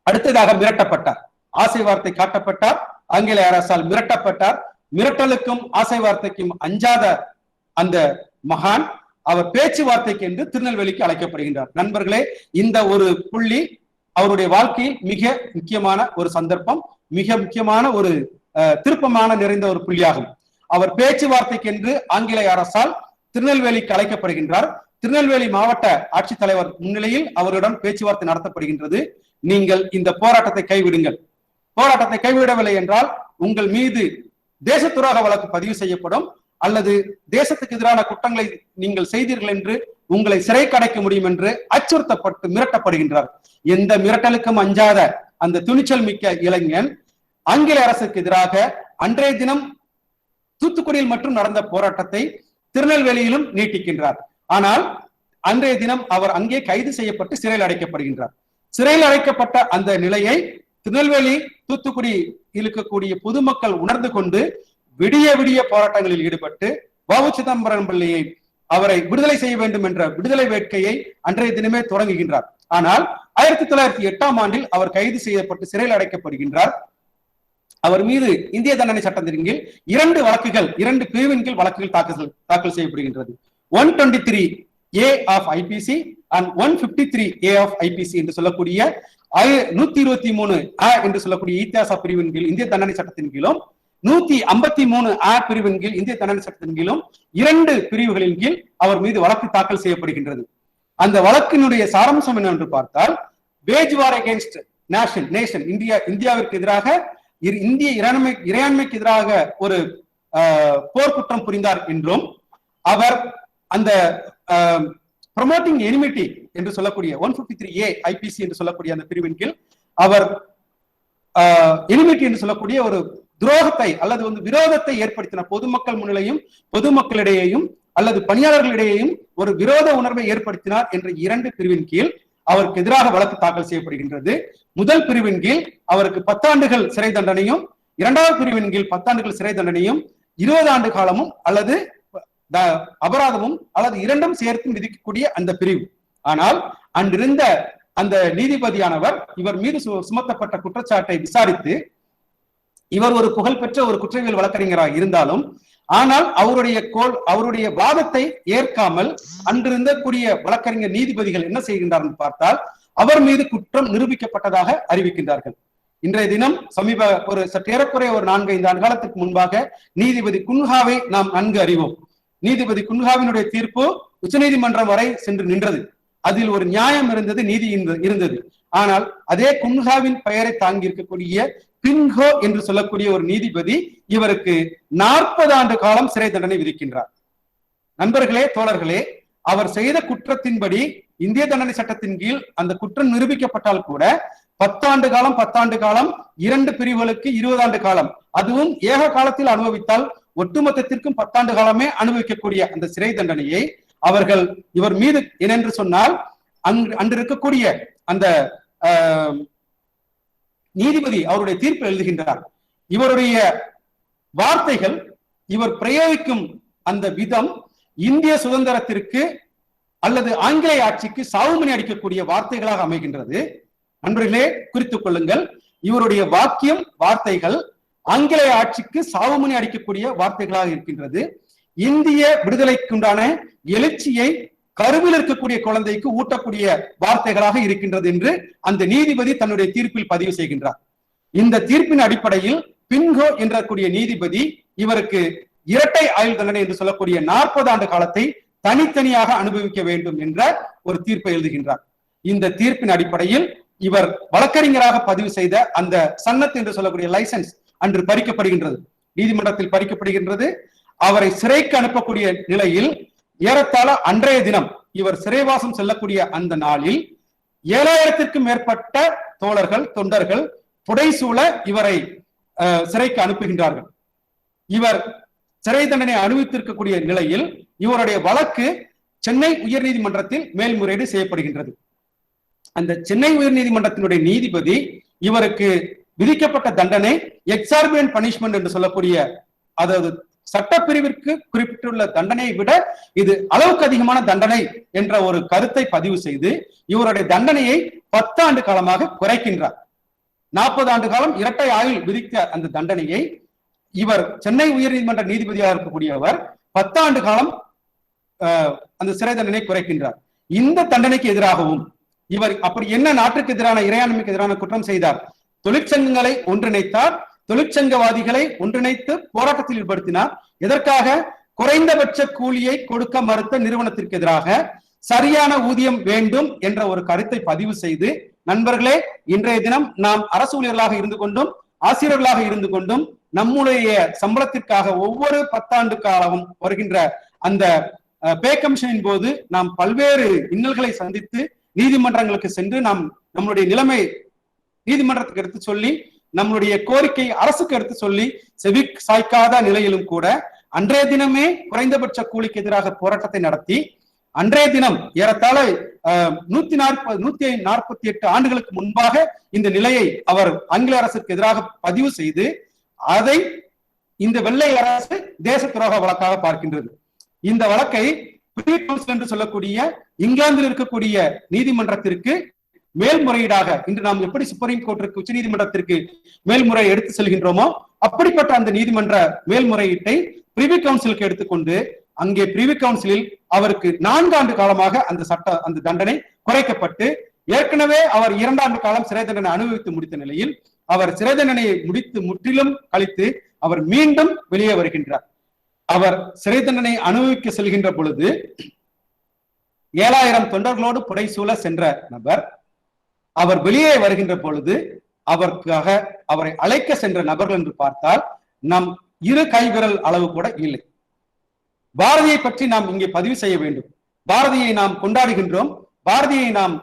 அடுத்ததாக மிரட்டப்பட்டார், ஆசை வார்த்தை காட்டப்பட்டார், ஆங்கிலேய அரசால் மிரட்டப்பட்டார். மிரட்டலுக்கும் ஆசை வார்த்தைக்கும் அஞ்சாத அந்த மகான் அவர் பேச்சுவார்த்தைக்கு என்று திருநெல்வேலிக்கு அழைக்கப்படுகின்றார். நண்பர்களே, இந்த ஒரு புள்ளி அவருடைய வாழ்க்கையில் மிக முக்கியமான ஒரு சந்தர்ப்பம், மிக முக்கியமான ஒரு திருப்பமான நிறைந்த ஒரு புள்ளியாகும். அவர் பேச்சுவார்த்தைக்கு என்று ஆங்கிலேய அரசால் திருநெல்வேலிக்கு அழைக்கப்படுகின்றார். திருநெல்வேலி மாவட்ட ஆட்சித்தலைவர் முன்னிலையில் அவரிடம் பேச்சுவார்த்தை நடத்தப்படுகின்றது. நீங்கள் இந்த போராட்டத்தை கைவிடுங்கள், போராட்டத்தை கைவிடவில்லை என்றால் உங்கள் மீது தேச துரோக வழக்கு பதிவு செய்யப்படும், அல்லது தேசத்துக்கு எதிரான குற்றங்களை நீங்கள் செய்தீர்கள் என்று உங்களை சிறை கடைக்க முடியும் என்று அச்சுறுத்தப்பட்டு மிரட்டப்படுகின்றார். எந்த மிரட்டலுக்கும் அஞ்சாத அந்த துணிச்சல் மிக்க இளைஞன் ஆங்கில அரசுக்கு எதிராக அன்றைய தினம் தூத்துக்குடியில் மட்டும் நடந்த போராட்டத்தை திருநெல்வேலியிலும் நீட்டிக்கின்றார். ஆனால் அன்றைய தினம் அவர் அங்கே கைது செய்யப்பட்டு சிறையில் அடைக்கப்படுகின்றார். சிறையில் அடைக்கப்பட்ட அந்த நிலையை திருநெல்வேலி, தூத்துக்குடி இருக்கக்கூடிய பொதுமக்கள் உணர்ந்து கொண்டு விடிய விடிய போராட்டங்களில் ஈடுபட்டு வ.உ. சிதம்பரம் பிள்ளையை அவரை விடுதலை செய்ய வேண்டும் என்ற விடுதலை வேட்கையை அன்றைய தினமே தொடங்குகின்றார். ஆனால் 1908ஆம் ஆண்டில் அவர் கைது செய்யப்பட்டு சிறையில் அடைக்கப்படுகின்றார். அவர் மீது இந்திய தண்டனை சட்டத்தின் கீழ் 2 வழக்குகள், 2 பிரிவின் கீழ் வழக்குகள் தாக்கல் செய்யப்படுகின்றது. 123A of IPC and 153A of IPC என்று சொல்லக்கூடிய 123A என்று சொல்லக்கூடிய இத்தியாச பிரிவின் கீழ் இந்திய தண்டனை சட்டத்தின் கீழும் 153A பிரிவின் கீழ் இந்திய தண்டனை சட்டத்தின் கீழும் 2 பிரிவுகளின் கீழ் அவர் மீது வழக்கு தாக்கல் செய்யப்படுகின்றது. அந்த வழக்கினுடைய சாராம்சம் என்னவென்று பார்த்தால், வேஜ் வார் அகேன்ஸ்ட் நேஷன், இந்தியாவிற்கு எதிராக, இந்திய இறையாண்மைக்கு எதிராக ஒரு போர்க்குற்றம் புரிந்தார் என்றும், அவர் அந்த ப்ரொமோட்டிங் எனிமிட்டி என்று சொல்லக்கூடிய 153A IPC என்று சொல்லக்கூடிய அந்த பிரிவின் கீழ் அவர் எனிமிட்டி என்று சொல்லக்கூடிய ஒரு துரோகத்தை அல்லது விரோதத்தை ஏற்படுத்தின பொதுமக்கள் முன்னிலையும் பொதுமக்களிடையேயும் அல்லது பணியாளர்களிடையேயும் ஒரு விரோத உணர்வை ஏற்படுத்தினார் என்ற 2 பிரிவின் கீழ் அவருக்கு எதிராக வழக்கு தாக்கல் செய்யப்படுகின்றது. முதல் பிரிவின் கீழ் அவருக்கு 10 ஆண்டுகள் சிறை தண்டனையும், 2வது பிரிவின் கீழ் 10 ஆண்டுகள் சிறை தண்டனையும், 20 ஆண்டு காலமும் அல்லது அபராதமும் அல்லது 2ம் சேர்த்தும் விதிக்கக்கூடிய அந்த பிரிவு. ஆனால் அன்றிருந்த அந்த நீதிபதியானவர் இவர் மீது சுமத்தப்பட்ட குற்றச்சாட்டை விசாரித்து, இவர் ஒரு புகழ்பெற்ற ஒரு குற்றவியல் வழக்கறிஞராக இருந்தாலும் ஆனால் அவருடைய வாதத்தை ஏற்காமல் அன்றிருந்தக்கூடிய வழக்கறிஞர் நீதிபதிகள் என்ன செய்கின்றார்கள் பார்த்தால், அவர் மீது குற்றம் நிரூபிக்கப்பட்டதாக அறிவிக்கின்றார்கள். இன்றைய தினம் சற்றேறக்குறைய ஒரு 4-5 ஆண்டு காலத்துக்கு முன்பாக நீதிபதி குன்ஹாவை நாம் நன்கு அறிவோம். நீதிபதி குன்ஹாவினுடைய தீர்ப்பு உச்சநீதிமன்றம் வரை சென்று நின்றது. அதில் ஒரு நியாயம் இருந்தது, நீதி இருந்தது. ஆனால் அதே குன்ஹாவின் பெயரை தாங்கி இருக்கக்கூடிய பின்ஹோ என்று சொல்லக்கூடிய ஒரு நீதிபதி இவருக்கு 40 ஆண்டு காலம் சிறை தண்டனை விதிக்கின்றார். நண்பர்களே, தோழர்களே, அவர் செய்த குற்றத்தின்படி இந்திய தண்டனை சட்டத்தின் கீழ் அந்த குற்றம் நிரூபிக்கப்பட்டால் கூட 10 ஆண்டு காலம் 10 ஆண்டு காலம், 2 பிரிவுகளுக்கு 20 ஆண்டு காலம், அதுவும் ஏக காலத்தில் அனுபவித்தால் ஒட்டுமொத்தத்திற்கும் 10 ஆண்டு காலமே அனுபவிக்கக்கூடிய அந்த சிறை தண்டனையை அவர்கள் இவர் மீது என்னென்று சொன்னால், அன்று இருக்கக்கூடிய அந்த நீதிபதி அவருடைய தீர்ப்பில் எழுதுகின்றார். இவருடைய வார்த்தைகள், இவர் பிரயோகிக்கும் அந்த விதம் இந்திய சுதந்திரத்திற்கு அல்லது ஆங்கிலேய ஆட்சிக்கு சாவுமணி அடிக்கக்கூடிய வார்த்தைகளாக அமைகின்றது. நண்பர்களே, குறித்துக் கொள்ளுங்கள், இவருடைய வார்த்தைகள் ஆங்கிலேய ஆட்சிக்கு சாவுமணி அடிக்கக்கூடிய வார்த்தைகளாக இருக்கின்றது. இந்திய விடுதலைக்குண்டான எழுச்சியை கருவில் இருக்கக்கூடிய குழந்தைக்கு ஊட்டக்கூடிய வார்த்தைகளாக இருக்கின்றது என்று அந்த நீதிபதி தன்னுடைய தீர்ப்பில் பதிவு செய்கின்றார். இந்த தீர்ப்பின் அடிப்படையில் பின்கோ என்ற கூடிய நீதிபதி இவருக்கு இரட்டை ஆயுள் தண்டனை என்று சொல்லக்கூடிய 40 ஆண்டு காலத்தை தனித்தனியாக அனுபவிக்க வேண்டும் என்ற ஒரு தீர்ப்பை எழுதுகின்றார். இந்த தீர்ப்பின் அடிப்படையில் இவர் வழக்கறிஞராக பதிவு செய்த அந்த சன்னத் என்று சொல்லக்கூடிய லைசன்ஸ் அன்று பறிக்கப்படுகின்றது, நீதிமன்றத்தில் பறிக்கப்படுகின்றது. அவரை சிறைக்கு அனுப்பக்கூடிய நிலையில் ஏறத்தாழ அன்றைய தினம் இவர் சிறைவாசம் செல்லக்கூடிய அந்த நாளில் 7000த்திற்கும் மேற்பட்ட தோழர்கள் தொண்டர்கள் புடைசூழ இவரை சிறைக்கு அனுப்புகின்றார்கள். இவர் சிறை தண்டனை அனுபவித்திருக்கக்கூடிய நிலையில் இவருடைய வழக்கு சென்னை உயர்நீதிமன்றத்தில் மேல்முறையீடு செய்யப்படுகின்றது. அந்த சென்னை உயர்நீதிமன்றத்தினுடைய நீதிபதி இவருக்கு விதிக்கப்பட்ட தண்டனை எக்ஸார்பியன்ட் பனிஷ்மெண்ட் என்று சொல்லக்கூடிய, அதாவது சட்டப்பிரிவிற்கு குறிப்பிட்டுள்ள தண்டனையை விட இது அளவுக்கு அதிகமான தண்டனை என்ற ஒரு கருத்தை பதிவு செய்து இவருடைய தண்டனையை 10 ஆண்டு காலமாக குறைக்கின்றார். 40 ஆண்டு காலம் இரட்டை ஆயுள் விதித்த அந்த தண்டனையை இவர் சென்னை உயர்நீதிமன்ற நீதிபதியாக இருக்கக்கூடியவர் 10 ஆண்டு காலம் அந்த சிறை தண்டனை குறைக்கின்றார். இந்த தண்டனைக்கு எதிராகவும் இவர் அப்படி என்ன நாட்டுக்கு எதிரான இறையாண்மைக்கு எதிரான குற்றம் செய்தார்? தொழிற்சங்கங்களை ஒன்றிணைத்தார், தொழிற்சங்கவாதிகளை ஒன்றிணைத்து போராட்டத்தில் ஈடுபடுத்தினார். எதற்காக? குறைந்தபட்ச கூலியை கொடுக்க மறுத்த நிறுவனத்திற்கு எதிராக சரியான ஊதியம் வேண்டும் என்ற ஒரு கருத்தை பதிவு செய்து, நண்பர்களே, இன்றைய தினம் நாம் அரசு ஊழியர்களாக இருந்து கொண்டும் ஆசிரியர்களாக இருந்து கொண்டும் நம்முடைய சம்பளத்திற்காக ஒவ்வொரு 10 ஆண்டு காலமும் வருகின்ற அந்த பே கமிஷனின் போது நாம் பல்வேறு இன்னல்களை சந்தித்து நீதிமன்றங்களுக்கு சென்று நாம் நம்மளுடைய நிலைமை நீதிமன்றத்துக்கு எடுத்து சொல்லி நம்மளுடைய கோரிக்கை அரசுக்கு எடுத்து சொல்லி செவி சாய்க்காத நிலையிலும் கூட அன்றைய தினமே குறைந்தபட்ச கூலிக்கு எதிராக போராட்டத்தை நடத்தி அன்றைய தினம் ஏறத்தாழ 148 ஆண்டுகளுக்கு முன்பாக இந்த நிலையை அவர் ஆங்கில அரசுக்கு எதிராக பதிவு செய்து அதை இந்த வெள்ளை அரசு தேச துரோக வழக்காக பார்க்கின்றது. இந்த வழக்கை பிரிவி கவுன்சில் என்று சொல்லக்கூடிய இங்கிலாந்தில் இருக்கக்கூடிய நீதிமன்றத்திற்கு மேல்முறையீடாக இன்று நாம் எப்படி சுப்ரீம் கோர்ட்டிற்கு உச்ச நீதிமன்றத்திற்கு மேல்முறை எடுத்து செல்கின்றோமோ அப்படிப்பட்ட அந்த நீதிமன்ற மேல்முறையீட்டை பிரிவி கவுன்சிலுக்கு எடுத்துக்கொண்டு அங்கே பிரிவி கவுன்சிலில் அவருக்கு 4 ஆண்டு காலமாக அந்த தண்டனை குறைக்கப்பட்டு ஏற்கனவே அவர் 2 ஆண்டு காலம் சிறை தண்டனை அனுபவித்து முடித்த நிலையில் அவர் சிறை தண்டனையை முடித்து முற்றிலும் கழித்து அவர் மீண்டும் வெளியே வருகின்றார். அவர் சிறை தண்டனை அனுபவிக்க செல்கின்ற பொழுது 7000 தொண்டர்களோடு புடைசூழ சென்ற நபர் அவர் வெளியே வருகின்ற பொழுது அவருக்காக அவரை அழைக்க சென்ற நபர்கள் என்று பார்த்தால் நம் 2 கைவிரல் அளவு கூட இல்லை. பாரதியை பற்றி நாம் இங்கே பதிவு செய்ய வேண்டும். பாரதியை நாம் கொண்டாடுகின்றோம், பாரதியை நாம்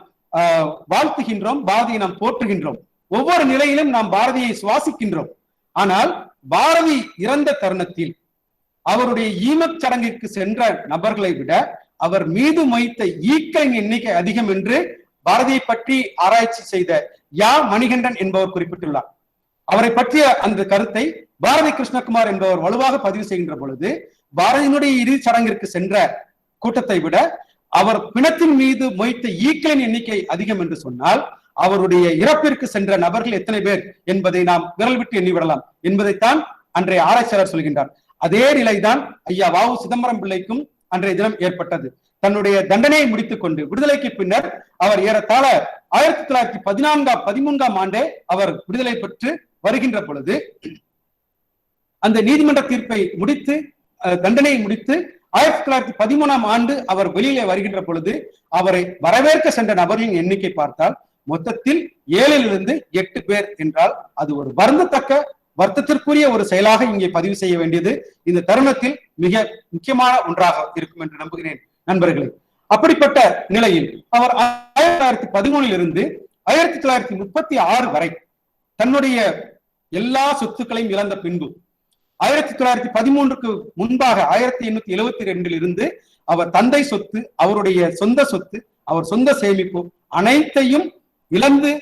வாழ்த்துகின்றோம், பாரதியை நாம் போற்றுகின்றோம், ஒவ்வொரு நிலையிலும் நாம் பாரதியை சுவாசிக்கின்றோம். ஆனால் பாரதி இறந்த தருணத்தில் அவருடைய ஈமச் சடங்கிற்கு சென்ற நபர்களை விட அவர் மீது மொய்த்த ஈக்களின் எண்ணிக்கை அதிகம் என்று பாரதியை பற்றி ஆராய்ச்சி செய்த யா மணிகண்டன் என்பவர் குறிப்பிட்டுள்ளார். அவரை பற்றிய அந்த கருத்தை பாரதி கிருஷ்ணகுமார் என்பவர் வலுவாக பதிவு செய்கின்ற பொழுது பாரதியினுடைய இறுதி சடங்கிற்கு சென்ற கூட்டத்தை விட அவர் பிணத்தின் மீது மொய்த்த ஈக்களின் எண்ணிக்கை அதிகம் என்று சொன்னால் அவருடைய இறப்பிற்கு சென்ற நபர்கள் எத்தனை பேர் என்பதை நாம் விரல் விட்டு எண்ணிவிடலாம் என்பதைத்தான் அன்றைய ஆராய்ச்சியாளர் சொல்கின்றார். அதே நிலைதான் ஐயா வ. உ. சிதம்பரம் பிள்ளைக்கும் அன்றைய தினம் ஏற்பட்டது. தன்னுடைய தண்டனையை முடித்துக் கொண்டு விடுதலைக்கு பின்னர் அவர் ஏறத்தாழ 1913ஆம் ஆண்டே அவர் விடுதலை பெற்று வருகின்ற பொழுது அந்த நீதிமன்ற தீர்ப்பை முடித்து தண்டனையை முடித்து 1913ஆம் ஆண்டு அவர் வெளியிலே வருகின்ற பொழுது அவரை வரவேற்க சென்ற நபர்களின் எண்ணிக்கை பார்த்தால் மொத்தத்தில் 7 to 8 பேர் என்றால் அது ஒரு வருத்தத்திற்குரிய ஒரு செயலாக இங்கே பதிவு செய்ய வேண்டியது இந்த தருணத்தில் மிக முக்கியமான ஒன்றாக இருக்கும் என்று நம்புகிறேன் நண்பர்களே. அப்படிப்பட்ட நிலையில் அவர் 1913 1936 வரை தன்னுடைய எல்லா சொத்துக்களையும் இழந்த பின்பு 1913க்கு முன்பாக 1872 இருந்து அவர் தந்தை சொத்து, அவருடைய சொந்த சொத்து, அவர் சொந்த சேமிப்பு அனைத்தையும் இழந்து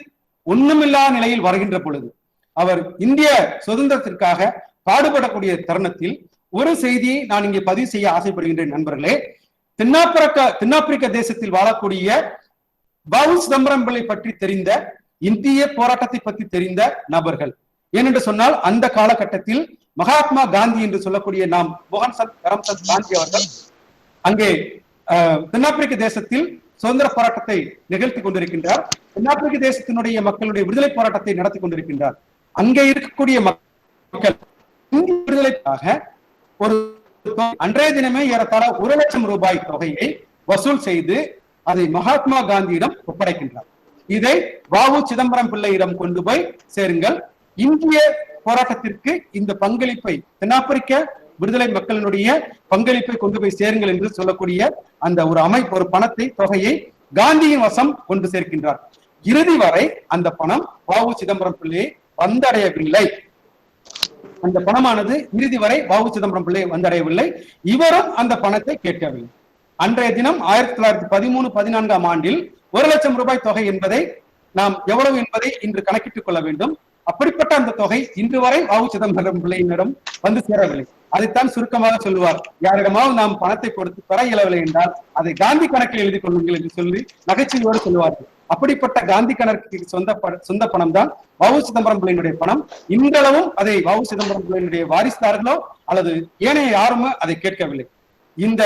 ஒண்ணுமில்லா நிலையில் வருகின்ற பொழுது அவர் இந்திய சுதந்திரத்திற்காக பாடுபடக்கூடிய தருணத்தில் ஒரு செய்தியை நான் இங்கே பதிவு செய்ய ஆசைப்படுகின்றேன் நண்பர்களே. தென்னாப்பிரிக்க தேசத்தில் வாழக்கூடிய வ. உ. சிதம்பரம் பிள்ளை பற்றி தெரிந்த, இந்திய போராட்டத்தை பற்றி தெரிந்த நபர்கள் ஏனென்று சொன்னால் அந்த காலகட்டத்தில் மகாத்மா காந்தி என்று சொல்லக்கூடிய நாம் மோகன்சந்த் கரம்சந்த் காந்தி அவர்கள் அங்கே தென்னாப்பிரிக்க தேசத்தில் சுதந்திர போராட்டத்தை நிகழ்த்தி கொண்டிருக்கின்றார். தென்னாப்பிரிக்க தேசத்தினுடைய மக்களுடைய விடுதலை போராட்டத்தை நடத்தி கொண்டிருக்கின்றார். அங்கே இருக்கக்கூடிய மக்கள் விடுதலைக்காக ஒரு அன்றைய தினமே ஏறத்தாழ 1 லட்சம் ரூபாய் தொகையை வசூல் செய்து அதை மகாத்மா காந்தியிடம் ஒப்படைக்கின்றார். இதை வ.உ. சிதம்பரம் பிள்ளையிடம் கொண்டு போய் சேருங்கள், இந்திய போராட்டத்திற்கு இந்த பங்களிப்பை தென்னாப்பிரிக்க விடுதலை மக்களினுடைய பங்களிப்பை கொண்டு போய் சேருங்கள் என்று சொல்லக்கூடிய அந்த ஒரு அமைப்பு ஒரு பணத்தை தொகையை காந்தியின் வசம் கொண்டு சேர்க்கின்றார். இறுதி வரை அந்த பணம் வ.உ. சிதம்பரம் பிள்ளையை வந்தடையவில்லை. அந்த பணமானது இறுதி வரை வ.உ. சிதம்பரம் பிள்ளை வந்தடையவில்லை. இவரும் அந்த பணத்தை கேட்கவில்லை. அன்றைய தினம் 1913-14 ஆண்டில் 1 லட்சம் ரூபாய் தொகை என்பதை நாம் எவ்வளவு என்பதை இன்று கணக்கிட்டுக் கொள்ள வேண்டும். அப்படிப்பட்ட அந்த தொகை இன்று வரை வ.உ. சிதம்பரம் பிள்ளையினரிடம் வந்து சேரவில்லை. அதைத்தான் சுருக்கமாக சொல்லுவார், யாரிடமாவது நாம் பணத்தை கொடுத்து பெற இயலவில்லை என்றால் அதை காந்தி கணக்கில் எழுதி கொள்ளுங்கள் என்று சொல்லி நகைச்சுவையோடு சொல்லுவார்கள். அப்படிப்பட்ட காந்தி கணக்கு சொந்த பணம் தான் வ.உ. சிதம்பரம் பிள்ளையினுடைய பணம். இன்றளவும் அதை வ.உ. சிதம்பரம் பிள்ளையினுடைய வாரிசுதார்களோ அல்லது ஏனைய யாருமே அதை கேட்கவில்லை. இந்த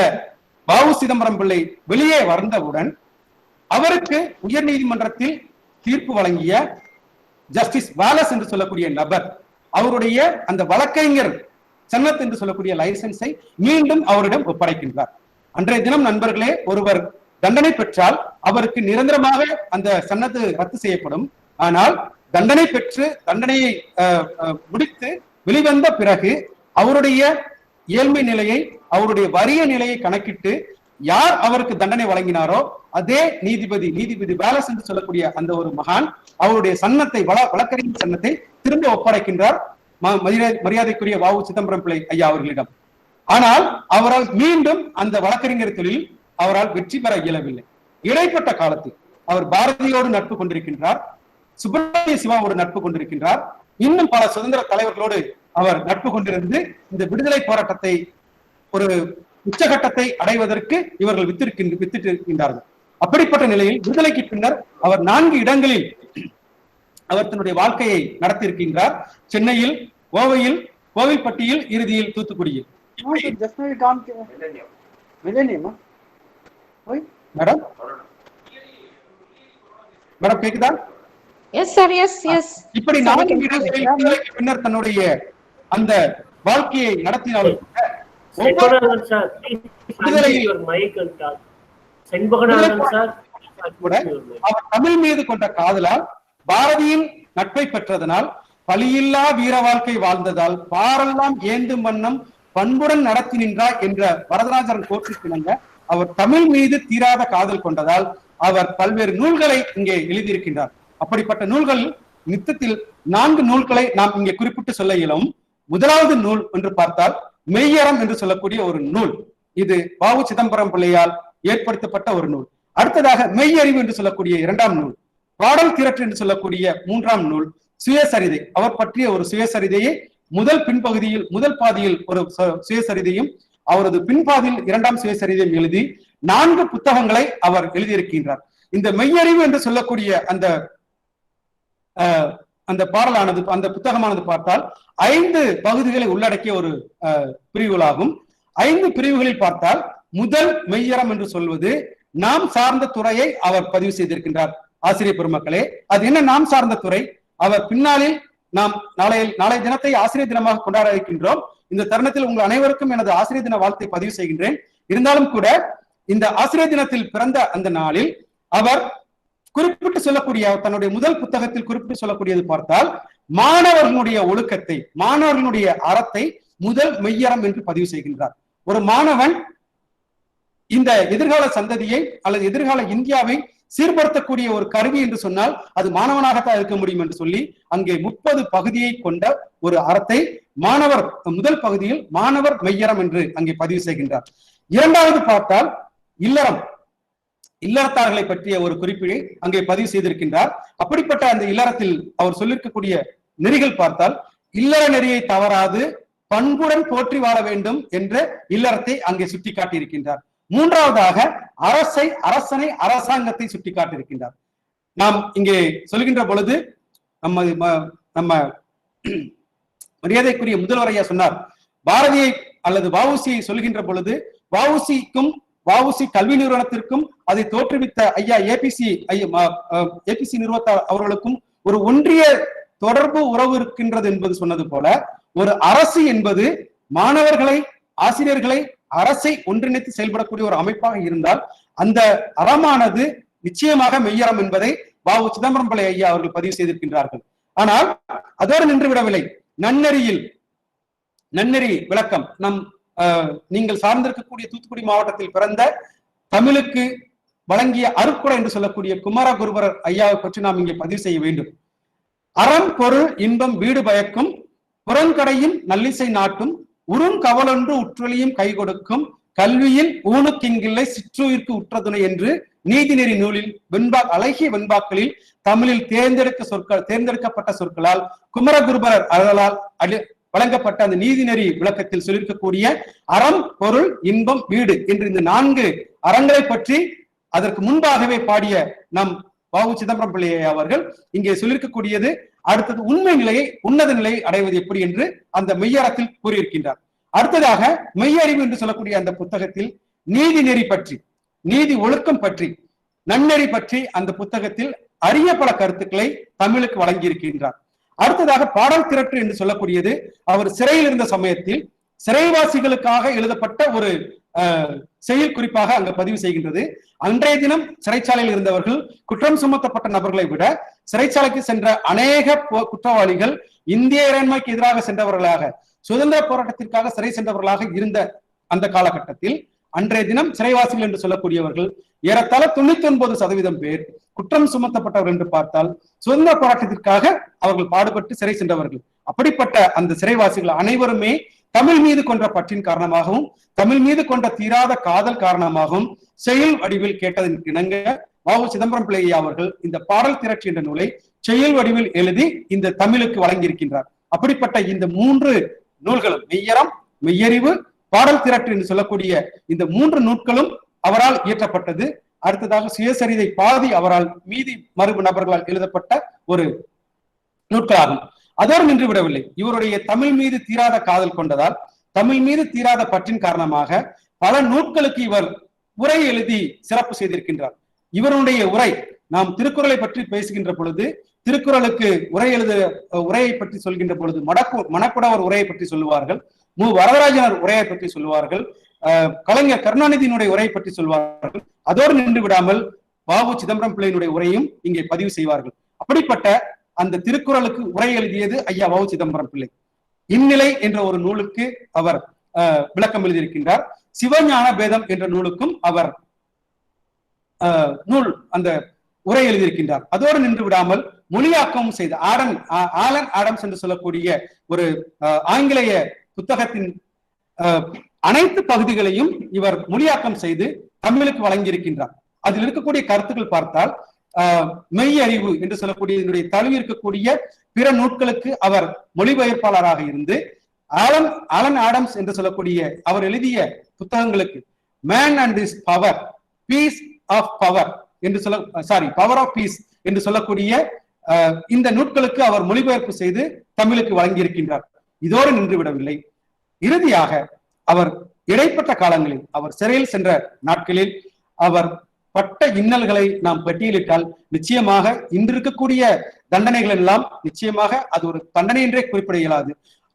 வ.உ. சிதம்பரம் பிள்ளை வெளியே வந்தவுடன் அவருக்கு உயர் நீதிமன்றத்தில் தீர்ப்பு வழங்கிய ஜஸ்டிஸ் வாலஸ் என்று சொல்லக்கூடிய நபர் அவருடைய அந்த வழக்கறிஞர் சன்னத் என்று சொல்லக்கூடிய லைசன்ஸை மீண்டும் அவரிடம் ஒப்படைக்கின்றார். அன்றைய தினம் நண்பர்களே, ஒருவர் தண்டனை பெற்றால் அவருக்கு நிரந்தரமாக அந்த சன்னது ரத்து செய்யப்படும். ஆனால் தண்டனை பெற்று தண்டனையை முடித்து வெளிவந்த பிறகு அவருடைய ஏழ்மை நிலையை அவருடைய வறிய நிலையை கணக்கிட்டு யார் அவருக்கு தண்டனை வழங்கினாரோ அதே நீதிபதி வாலஸ் என்று சொல்லக்கூடிய அந்த ஒரு மகான் அவருடைய சன்னத்தை வழக்கறிஞர் சன்னத்தை திரும்ப ஒப்படைக்கின்றார் மரியாதைக்குரிய வ.உ. சிதம்பரம் பிள்ளை ஐயா அவர்களிடம். ஆனால் அவரால் மீண்டும் அந்த வழக்கறிஞர் தொழில் அவரால் வெற்றி பெற இயலவில்லை. இடைப்பட்ட காலத்தில் அவர் பாரதியோடு நட்பு கொண்டிருக்கின்றார், சுப்பிரமணிய சிவாவோடு நட்பு கொண்டிருக்கின்றார், இன்னும் பல சுதந்திர தலைவர்களோடு அவர் நட்பு கொண்டிருந்து இந்த விடுதலை போராட்டத்தை ஒரு உச்சகட்டத்தை அடைவதற்கு இவர்கள் வித்திட்டு இருக்கின்றார்கள். அப்படிப்பட்ட நிலையில் விடுதலைக்கு பின்னர் அவர் 4 இடங்களில் அவர் தன்னுடைய வாழ்க்கையை நடத்தியிருக்கின்றார். சென்னையில், கோவையில், கோவில்பட்டியில், இறுதியில் தூத்துக்குடியில். மேடம் மேடம் கேக்குதா? Yes sir, yes yes. இப்படி 4 இடங்களில் பின்னர் தன்னுடைய அந்த வாழ்க்கையை நடத்தினாலும் அவர் தமிழ் மீது கொண்ட காதலால் பாரதியின் நட்பை பெற்றதனால் பலியில்லா வீர வாழ்க்கை வாழ்ந்ததால் பாரெல்லாம் ஏந்தும் வண்ணம் பண்புடன் நடத்தி நின்றார் என்ற வரதராஜன் கோட்சிக்கிணங்க அவர் தமிழ் மீது தீராத காதல் கொண்டதால் அவர் பல்வேறு நூல்களை இங்கே எழுதியிருக்கின்றார். அப்படிப்பட்ட நூல்கள் நித்தத்தில் 4 நூல்களை நாம் இங்கே குறிப்பிட்டு சொல்ல இயலும். முதலாவது நூல் என்று பார்த்தால் மெய்யறம் என்று சொல்லக்கூடிய ஒரு நூல். இது வ.உ. சிதம்பரம் பிள்ளையால் ஏற்படுத்தப்பட்ட ஒரு நூல். அடுத்ததாக மெய்யறிவு என்று சொல்லக்கூடிய 2ஆம் நூல், பாடல் திரட்டு என்று சொல்லக்கூடிய 3ஆம் நூல், சுயசரிதை அவர் பற்றிய ஒரு சுயசரிதையை முதல் பாதியில் ஒரு சுயசரிதையும் அவரது பின்பாதியில் 2ஆம் சுயசரிதையும் எழுதி 4 புத்தகங்களை அவர் எழுதியிருக்கின்றார். இந்த மெய்யறிவு என்று சொல்லக்கூடிய அந்த பாடலானது அந்த புத்தகமானது பார்த்தால் 5 பகுதிகளை உள்ளடக்கிய ஒரு பிரிவுகளாகும். 5 பிரிவுகளில் பார்த்தால் முதல் மெய்யறம் என்று சொல்வது நாம் சார்ந்த துறையை அவர் பதிவு செய்திருக்கின்றார். ஆசிரியர் பெருமக்களே, அது என்ன நாம் சார்ந்த துறை? அவர் பின்னாளில் நாம் நாளைய தினத்தை ஆசிரியர் தினமாக கொண்டாட இருக்கின்றோம். இந்த தருணத்தில் உங்கள் அனைவருக்கும் எனது ஆசிரியர் தின வாழ்த்தை பதிவு செய்கின்றேன். இருந்தாலும் கூட இந்த ஆசிரியர் தினத்தில் பிறந்த அந்த நாளில் அவர் குறிப்பிட்டு சொல்லக்கூடிய தன்னுடைய முதல் புத்தகத்தில் குறிப்பிட்டு சொல்லக்கூடியது பார்த்தால் மாணவர்களுடைய ஒழுக்கத்தை, மாணவர்களுடைய அறத்தை முதல் மெய்யறம் என்று பதிவு செய்கின்றார். ஒரு மாணவன் இந்த எதிர்கால சந்ததியை அல்லது எதிர்கால இந்தியாவை சீர்படுத்தக்கூடிய ஒரு கருவி என்று சொன்னால் அது மாணவனாகத்தான் இருக்க முடியும் என்று சொல்லி அங்கே 30 பகுதியை கொண்ட ஒரு அறத்தை முதல் பகுதியில் மாணவர் மெய்யறம் என்று அங்கே பதிவு செய்கின்றார். 2வது பார்த்தால் இல்லறத்தார்களை பற்றிய ஒரு குறிப்பை அங்கே பதிவு செய்திருக்கின்றார். அப்படிப்பட்ட அந்த இல்லறத்தில் அவர் சொல்லியிருக்கக்கூடிய நெறிகள் பார்த்தால் இல்லற நெறியை தவறாது பண்புடன் போற்றி வாழ வேண்டும் என்ற இல்லறத்தை அங்கே சுட்டிக்காட்டி இருக்கின்றார். 3வதாக அரசனை அரசாங்கத்தை சுட்டிக்காட்டி இருக்கின்றார். நாம் இங்கே சொல்கின்ற பொழுது நம்ம மரியாதைக்குரிய முதல்வர் ஐயா சொன்னார், பாரதியை அல்லது வஉசியை சொல்கின்ற பொழுது வஉசிக்கும் வஉசி கல்வி நிறுவனத்திற்கும் அதை தோற்றுவித்த ஐயா ஏபிசி நிறுவத்தார் அவர்களுக்கும் ஒரு ஒன்றிய தொடர்பு உறவு இருக்கின்றது என்பது சொன்னது போல, ஒரு அரசு என்பது மாணவர்களை, ஆசிரியர்களை, அரசை ஒன்றிணைத்து செயல்படக்கூடிய ஒரு அமைப்பாக இருந்தால் அந்த அறமானது நிச்சயமாக மெய்யறம் என்பதை வ.உ. சிதம்பரம் பிள்ளை ஐயா அவர்கள் பதிவு செய்திருக்கின்றார்கள். ஆனால் அதோடு நின்று விடவில்லை. நன்னெறி விளக்கம் நீங்கள் சார்ந்திருக்கக்கூடிய தூத்துக்குடி மாவட்டத்தில் பிறந்த தமிழுக்கு வழங்கிய அருட்கொடை என்று சொல்லக்கூடிய குமரகுருபரர் ஐயாவை பற்றி நாம் இங்கே பதிவு செய்ய வேண்டும். அறம் பொருள் இன்பம் வீடு பயக்கும், புறங்கடையும் நல்லிசை நாட்டும், உறுங்கவலொன்று உற்றொலியும் கை கொடுக்கும், கல்வியில் ஊனுக்கிங்கில்லை சிற்றுயிர்க்கு உற்றதுணை என்று நீதிநெறி நூலில் அழகிய வெண்பாக்களில் தமிழில் தேர்ந்தெடுக்கப்பட்ட சொற்களால் குமரகுருபரர் அவர்களால் வழங்கப்பட்ட அந்த நீதிநெறி விளக்கத்தில் சொல்லியிருக்கக்கூடிய அறம் பொருள் இன்பம் வீடு என்று இந்த 4 அறங்களை பற்றி அதற்கு முன்பாகவே பாடிய நம் வ.உ. சிதம்பரம் பிள்ளை அவர்கள் இங்கே சொல்லியிருக்கக்கூடியது அடுத்தது உண்மை நிலையை, உன்னத நிலையை அடைவது எப்படி என்று அந்த மெய்யறத்தில் கூறியிருக்கின்றார். அடுத்ததாக மெய்யறிவு என்று சொல்லக்கூடிய அந்த புத்தகத்தில் நீதி நெறி பற்றி, நீதி ஒழுக்கம் பற்றி, நன்னெறி பற்றி அந்த புத்தகத்தில் அரிய பல கருத்துக்களை தமிழுக்கு வழங்கியிருக்கின்றார். அடுத்ததாக பாடல் திரட்டு என்று சொல்லக்கூடியது அவர் சிறையில் இருந்த சமயத்தில் சிறைவாசிகளுக்காக எழுதப்பட்ட ஒரு செயல் குறிப்பாக அங்கு பதிவு செய்கின்றது. அன்றைய தினம் சிறைச்சாலையில் இருந்தவர்கள், குற்றம் சுமத்தப்பட்ட நபர்களை விட சிறைச்சாலைக்கு சென்ற அநேக குற்றவாளிகள் இந்திய இறைமைக்கு எதிராக சென்றவர்களாக, சுதந்திர போராட்டத்திற்காக சிறை சென்றவர்களாக இருந்த அந்த காலகட்டத்தில் அன்றைய தினம் சிறைவாசிகள் என்று சொல்லக்கூடியவர்கள் ஏறத்தாழ 99% பேர் குற்றம் சுமத்தப்பட்டவர்கள் என்று பார்த்தால் சுதந்திர போராட்டத்திற்காக அவர்கள் பாடுபட்டு சிறை சென்றவர்கள். அப்படிப்பட்ட அந்த சிறைவாசிகள் அனைவருமே தமிழ் மீது கொண்ட பற்றின் காரணமாகவும், தமிழ் மீது கொண்ட தீராத காதல் காரணமாகவும் செயல் வடிவில் கேட்டதன் இணங்க வ.உ. சிதம்பரம் பிள்ளை அவர்கள் இந்த பாடல் திரட்டு என்ற நூலை செயல் வடிவில் எழுதி இந்த தமிழுக்கு வழங்கியிருக்கின்றார். அப்படிப்பட்ட இந்த 3 நூல்களும், மெய்யறம், மெய்யறிவு, பாடல் திரட்டு என்று சொல்லக்கூடிய இந்த 3 நூல்களும் அவரால் இயற்றப்பட்டது. அடுத்ததாக சுயசரிதை பாதி அவரால், மீதி மரபு நபர்களால் எழுதப்பட்ட ஒரு நூல்களாகும். அதோடு நின்று விடவில்லை. இவருடைய தமிழ் மீது தீராத காதல் கொண்டதால், தமிழ் மீது தீராத பற்றின் காரணமாக பல நூல்களுக்கு இவர் உரை எழுதி சிறப்பு செய்திருக்கின்றார். இவருடைய உரை, நாம் திருக்குறளை பற்றி பேசுகின்ற பொழுது, திருக்குறளுக்கு உரையை பற்றி சொல்கின்ற பொழுது மணக்குடவர் உரையை பற்றி சொல்லுவார்கள், மு. வரதராஜனர் உரையை பற்றி சொல்லுவார்கள், கலைஞர் கருணாநிதியினுடைய உரையை பற்றி சொல்வார்கள். அதோடு நின்று விடாமல் வ.உ. சிதம்பரம் பிள்ளையினுடைய உரையும் இங்கே பதிவு செய்வார்கள். அப்படிப்பட்ட அந்த திருக்குறளுக்கு உரை எழுதியது ஐயா வ.உ. சிதம்பரம் பிள்ளை. இந்நிலை என்ற ஒரு நூலுக்கு அவர் விளக்கம் எழுதியிருக்கின்றார். சிவஞான பேதம் என்ற நூலுக்கும் அவர் அந்த உரை எழுதியிருக்கின்றார். அதோடு நின்று விடாமல் மொழியாக்கமும் செய்த ஆலன் ஆடம்ஸ் என்று சொல்லக்கூடிய ஒரு ஆங்கிலேய புத்தகத்தின் அனைத்து பகுதிகளையும் இவர் மொழியாக்கம் செய்து தமிழுக்கு வழங்கியிருக்கின்றார். அதில் இருக்கக்கூடிய கருத்துக்கள் பார்த்தால் மெய் அறிவு என்று சொல்லக்கூடிய இதனுடைய தழுவி இருக்கக்கூடிய பிற நூட்களுக்கு அவர் மொழிபெயர்ப்பாளராக இருந்து ஆலன் ஆடம்ஸ் என்று சொல்லக்கூடிய அவர் எழுதிய புத்தகங்களுக்கு man and is power, peace of power என்று பவர் ஆஃப் பீஸ் என்று சொல்லக்கூடிய இந்த நூட்களுக்கு அவர் மொழிபெயர்ப்பு செய்து தமிழுக்கு வழங்கியிருக்கின்றார். இதோடு நின்று விடவில்லை. இறுதியாக அவர் இடைப்பட்ட காலங்களில், அவர் சிறையில் சென்ற நாட்களில் அவர் பட்ட இன்னல்களை நாம் பட்டியலிட்டால் நிச்சயமாக இன்று இருக்கக்கூடிய தண்டனைகள் எல்லாம் நிச்சயமாக அது ஒரு தண்டனை என்றே குறிப்பிட இயலாது.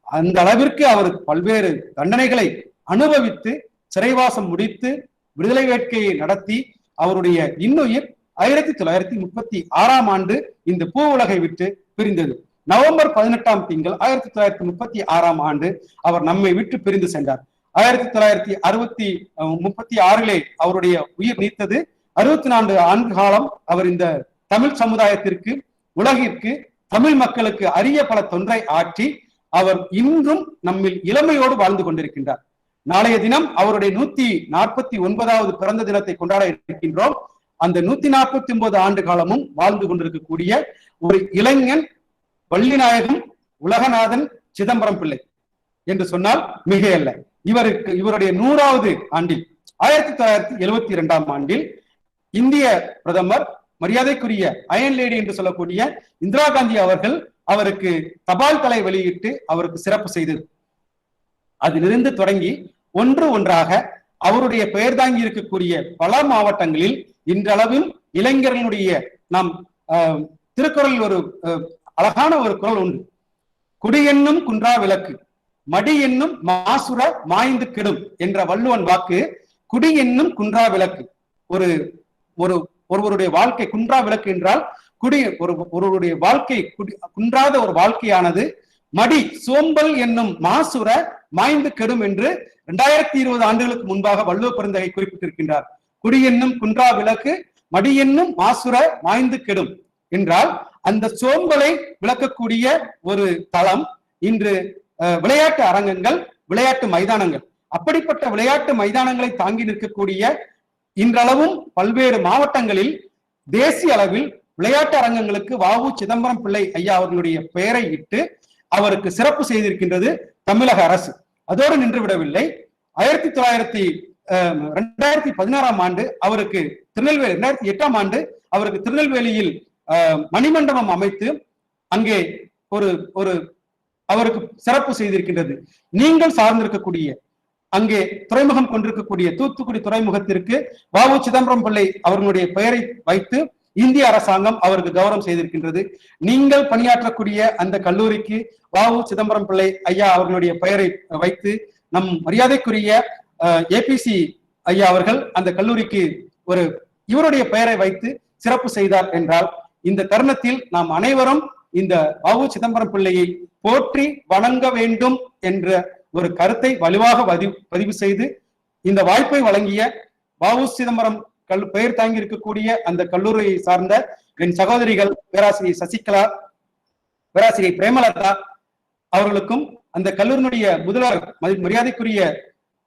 அந்த அளவிற்கு அவர் பல்வேறு தண்டனைகளை அனுபவித்து சிறைவாசம் முடித்து விடுதலை வேட்கையை நடத்தி அவருடைய இன்னுயிர் 1936ஆம் ஆண்டு இந்த பூ உலகை விட்டு பிரிந்தது. நவம்பர் 18ஆம் திங்கள் 1936ஆம் ஆண்டு அவர் நம்மை விட்டு பிரிந்து சென்றார். 1936 அவருடைய உயிர் நீத்தது. 64 ஆண்டு காலம் அவர் இந்த தமிழ் சமுதாயத்திற்கு, உலகிற்கு, தமிழ் மக்களுக்கு அரிய பல தொன்றை ஆற்றி அவர் இன்றும் நம்மில் இளமையோடு வாழ்ந்து கொண்டிருக்கின்றார். நாளைய தினம் அவருடைய 149வது பிறந்த தினத்தை கொண்டாட இருக்கின்றோம். அந்த 149 ஆண்டு காலமும் வாழ்ந்து கொண்டிருக்கக்கூடிய ஒரு இளைஞன் வள்ளிநாயகம் உலகநாதன் சிதம்பரம் பிள்ளை என்று சொன்னால் மிகையல்ல. இவருடைய 100வது ஆண்டில் 1972ஆம் ஆண்டில் இந்திய பிரதமர் மரியாதைக்குரிய அயன் லேடி என்று சொல்லக்கூடிய இந்திரா காந்தி அவர்கள் அவருக்கு தபால் தலை வெளியிட்டு அவருக்கு சிறப்பு செய்தது. அதிலிருந்து தொடங்கி ஒன்று ஒன்றாக அவருடைய பெயர் தாங்கி இருக்கக்கூடிய பல மாவட்டங்களில் இன்றளவில் இளைஞர்களுடைய நாம் திருக்குறளில் ஒரு அழகான ஒரு குறள் உண்டு. குடி என்னும் குன்றா விளக்கு, மடி என்னும் மாசுர மாய்ந்து கெடும் என்ற வள்ளுவன் வாக்கு. குடி என்னும் குன்றா விளக்கு, ஒருவருடைய வாழ்க்கை குன்றா விளக்கு என்றால் ஒருவருடைய வாழ்க்கை குன்றாத ஒரு வாழ்க்கையானது மடி சோம்பல் என்னும் மாசுர மாய்ந்து கெடும் என்று 2020 ஆண்டுகளுக்கு முன்பாக வள்ளுவ பெருந்தகை குறிப்பிட்டிருக்கின்றார். குடி என்னும் குன்றா விளக்கு, மடி என்னும் மாசுர மாய்ந்து கெடும் என்றால் அந்த சோம்பலை விளக்கக்கூடிய ஒரு தளம் இன்று விளையாட்டு அரங்கங்கள், விளையாட்டு மைதானங்கள். அப்படிப்பட்ட விளையாட்டு மைதானங்களை தாங்கி நிற்கக்கூடிய இன்றளவும் பல்வேறு மாவட்டங்களில் தேசிய அளவில் விளையாட்டு அரங்கங்களுக்கு வ.உ. சிதம்பரம் பிள்ளை ஐயா அவர்களுடைய பெயரை இட்டு அவருக்கு சிறப்பு செய்திருக்கின்றது தமிழக அரசு. அதோடு நின்று விடவில்லை. 2016 ஆண்டு அவருக்கு திருநெல்வேலி, 2008 ஆண்டு அவருக்கு திருநெல்வேலியில் மணிமண்டபம் அமைத்து அங்கே ஒரு அவருக்கு சிறப்பு செய்திருக்கின்றது. நீங்கள் சார்ந்திருக்கக்கூடிய அங்கே துறைமுகம் கொண்டிருக்கக்கூடிய தூத்துக்குடி துறைமுகத்திற்கு வ.உ. சிதம்பரம் பிள்ளை அவர்களுடைய பெயரை வைத்து இந்திய அரசாங்கம் அவருக்கு கௌரவம் செய்திருக்கின்றது. நீங்கள் பணியாற்றக்கூடிய அந்த கல்லூரிக்கு வ.உ. சிதம்பரம் பிள்ளை ஐயா அவர்களுடைய பெயரை வைத்து நம் மரியாதைக்குரிய ஏபிசி ஐயா அவர்கள் அந்த கல்லூரிக்கு இவருடைய பெயரை வைத்து சிறப்பு செய்தார் என்றால், இந்த தருணத்தில் நாம் அனைவரும் இந்த வ.உ. சிதம்பரம் பிள்ளையை போற்றி வணங்க வேண்டும் என்ற ஒரு கருத்தை வலுவாக பதிவு செய்து இந்த வாய்ப்பை வழங்கிய வ.உ. சிதம்பரம் பெயர் தாங்கி இருக்கக்கூடிய அந்த கல்லூரியை சார்ந்த என் சகோதரிகள் பேராசிரியர் சசிகலா, பேராசிரியர் பிரேமலதா அவர்களுக்கும், அந்த கல்லூரியினுடைய முதல்வர் மரியாதைக்குரிய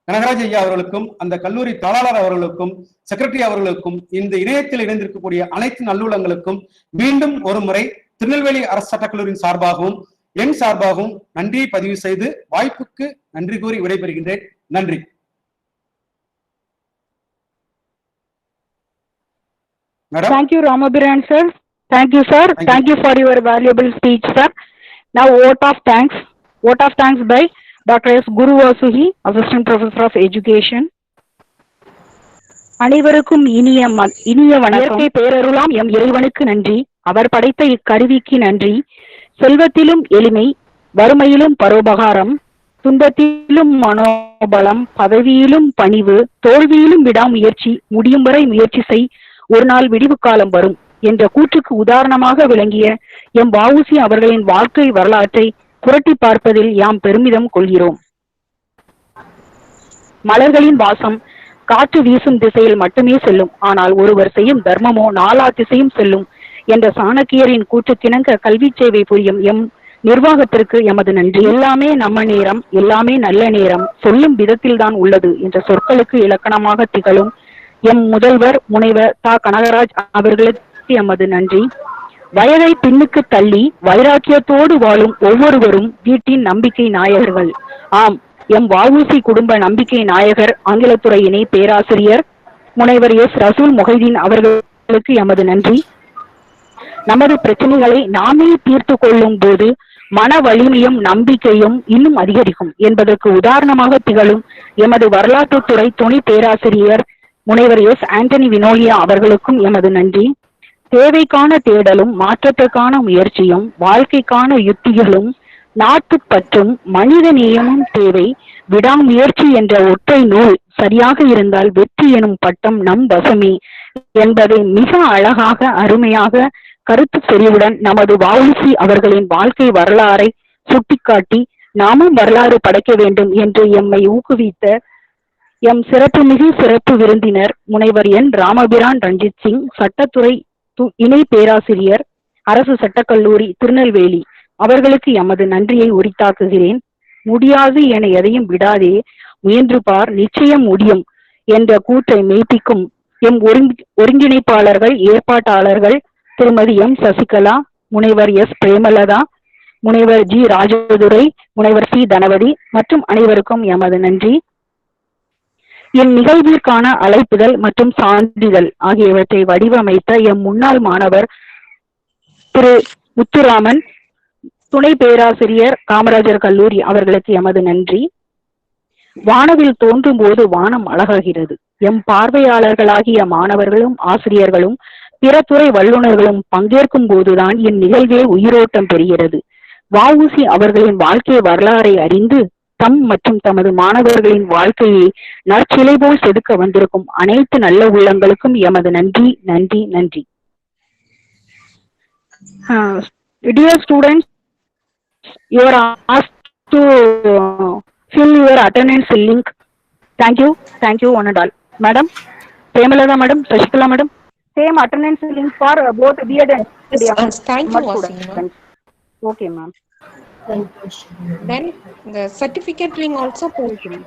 கனகராஜ் ஐயா அவர்களுக்கும், அந்த கல்லூரி தாளாளர் அவர்களுக்கும், செக்ரட்டரி அவர்களுக்கும், இந்த இணையத்தில் இணைந்திருக்கக்கூடிய அனைத்து நல்லுள்ளங்களுக்கும் மீண்டும் ஒரு முறை திருநெல்வேலி அரசு சட்டக்கல்லூரியின் சார்பாகவும் என் சார்பாகவும் நன்றியை பதிவு செய்து வாய்ப்புக்கு நன்றி கூறி விடைபெறுகின்றேன். நன்றி. Thank you, Ramabiran sir. Thank you, sir. Thank you for your valuable speech, sir. Now, vote of thanks by Dr. S. Guru Vasuhi, Assistant Professor of Education. அனைவருக்கும் இனிய வணக்கம். பேரருளாம் எம் இறைவனுக்கு நன்றி. அவர் படைத்த இக்கருவிக்கு நன்றி. செல்வத்திலும் எளிமை, வறுமையிலும் பரோபகாரம், துன்பத்திலும் மனோபலம், பதவியிலும் பணிவு, தோல்வியிலும் விடாமுயற்சி, முடியும் வரை முயற்சி செய், ஒரு நாள் விடிவு காலம் வரும் என்ற கூற்றுக்கு உதாரணமாக விளங்கிய எம் வ.உ.சி. அவர்களின் வாழ்க்கை வரலாற்றை புரட்டி பார்ப்பதில் யாம் பெருமிதம் கொள்கிறோம். மலர்களின் வாசம் காற்று வீசும் திசையில் மட்டுமே செல்லும், ஆனால் ஒருவர் செய்யும் தர்மமோ நாலா திசையும் செல்லும் என்ற சாணக்கியரின் கூற்றுக்கிணங்க கல்வி சேவை புரியும் எம் நிர்வாகத்திற்கு எமது நன்றி. எல்லாமே நம்ம நேரம், எல்லாமே நல்ல நேரம், சொல்லும் விதத்தில் தான் உள்ளது என்ற சொற்களுக்கு இலக்கணமாக திகழும் எம் முதல்வர் முனைவர் தா. கனகராஜ் அவர்களுக்கு எமது நன்றி. வயதை பின்னுக்கு தள்ளி வைராக்கியத்தோடு வாழும் ஒவ்வொருவரும் வீட்டின் நம்பிக்கை நாயகர்கள். ஆம், எம் வ.உ.சி. குடும்ப நம்பிக்கை நாயகர் ஆங்கிலத்துறை இணை பேராசிரியர் முனைவர் எஸ். ரசூல் மொஹைதீன் அவர்களுக்கு எமது நன்றி. நமது பிரச்சனைகளை நாமே தீர்த்து கொள்ளும் போது மன வலிமையும் நம்பிக்கையும் இன்னும் அதிகரிக்கும் என்பதற்கு உதாரணமாக திகழும் எமது வரலாற்றுத்துறை துணை பேராசிரியர் முனைவர் எஸ். ஆண்டனி வினோலியா அவர்களுக்கும் எமது நன்றி. தேவைக்கான தேடலும் மாற்றத்துக்கான முயற்சியும் வாழ்க்கைக்கான யுக்திகளும் நாட்டுப்பற்றும் மனித நேயமும் தேவை. விடாமுயற்சி என்ற ஒற்றை நூல் சரியாக இருந்தால் வெற்றி எனும் பட்டம் நம் வசமே என்பதை மிக அழகாக அருமையாக கருத்து செறிவுடன் நமது வ.உ.சி. அவர்களின் வாழ்க்கை வரலாறை சுட்டிக்காட்டி நாமும் வரலாறு படைக்க வேண்டும் என்று எம்மை ஊக்குவித்த எம் சிறப்புமிகு சிறப்பு விருந்தினர் முனைவர் என். ராமபிரான் ரஞ்சித் சிங், சட்டத்துறை இணை பேராசிரியர், அரசு சட்டக்கல்லூரி திருநெல்வேலி அவர்களுக்கு எமது நன்றியை உரித்தாக்குகிறேன். முடியாது என எதையும் விடாதே, முயன்று பார், நிச்சயம் முடியும் என்ற கூற்றை மெய்ப்பிக்கும் எம் ஒருங்கிணைப்பாளர்கள், ஏற்பாட்டாளர்கள் திருமதி எம். சசிகலா, முனைவர் எஸ். பிரேமலதா, முனைவர் ஜி. ராஜதுரை, முனைவர் சி. தனவதி மற்றும் அனைவருக்கும் எமது நன்றி. இந்நிகழ்விற்கான அழைப்புதல் மற்றும் சான்றிதழ் ஆகியவற்றை வடிவமைத்த எம் முன்னாள் மாணவர் திரு முத்துராமன், துணை பேராசிரியர் காமராஜர் கல்லூரி அவர்களுக்கு எமது நன்றி. வானவில் தோன்றும் போது வானம் அழகாகிறது. எம் பார்வையாளர்களாகிய மாணவர்களும் ஆசிரியர்களும் பிற துறை வல்லுநர்களும் பங்கேற்கும் போதுதான் இந்நிகழ்வே உயிரோட்டம் பெறுகிறது. வ.உ.சி. அவர்களின் வாழ்க்கை வரலாறை அறிந்து தம் மற்றும் தமது மாணவர்களின் வாழ்க்கையை நற்சிலை போல் செதுக்க வந்திருக்கும் அனைத்து நல்ல உள்ளங்களுக்கும் எமது நன்றி நன்றி நன்றி. Dear students, you are asked to fill your attendance link. Thank you one and all. Madam, Premalada madam, Shashikala madam, same attendance link for both B.Ed and Yes, thank you, Wasima. Okay, ma'am. Then the certificate link also posted.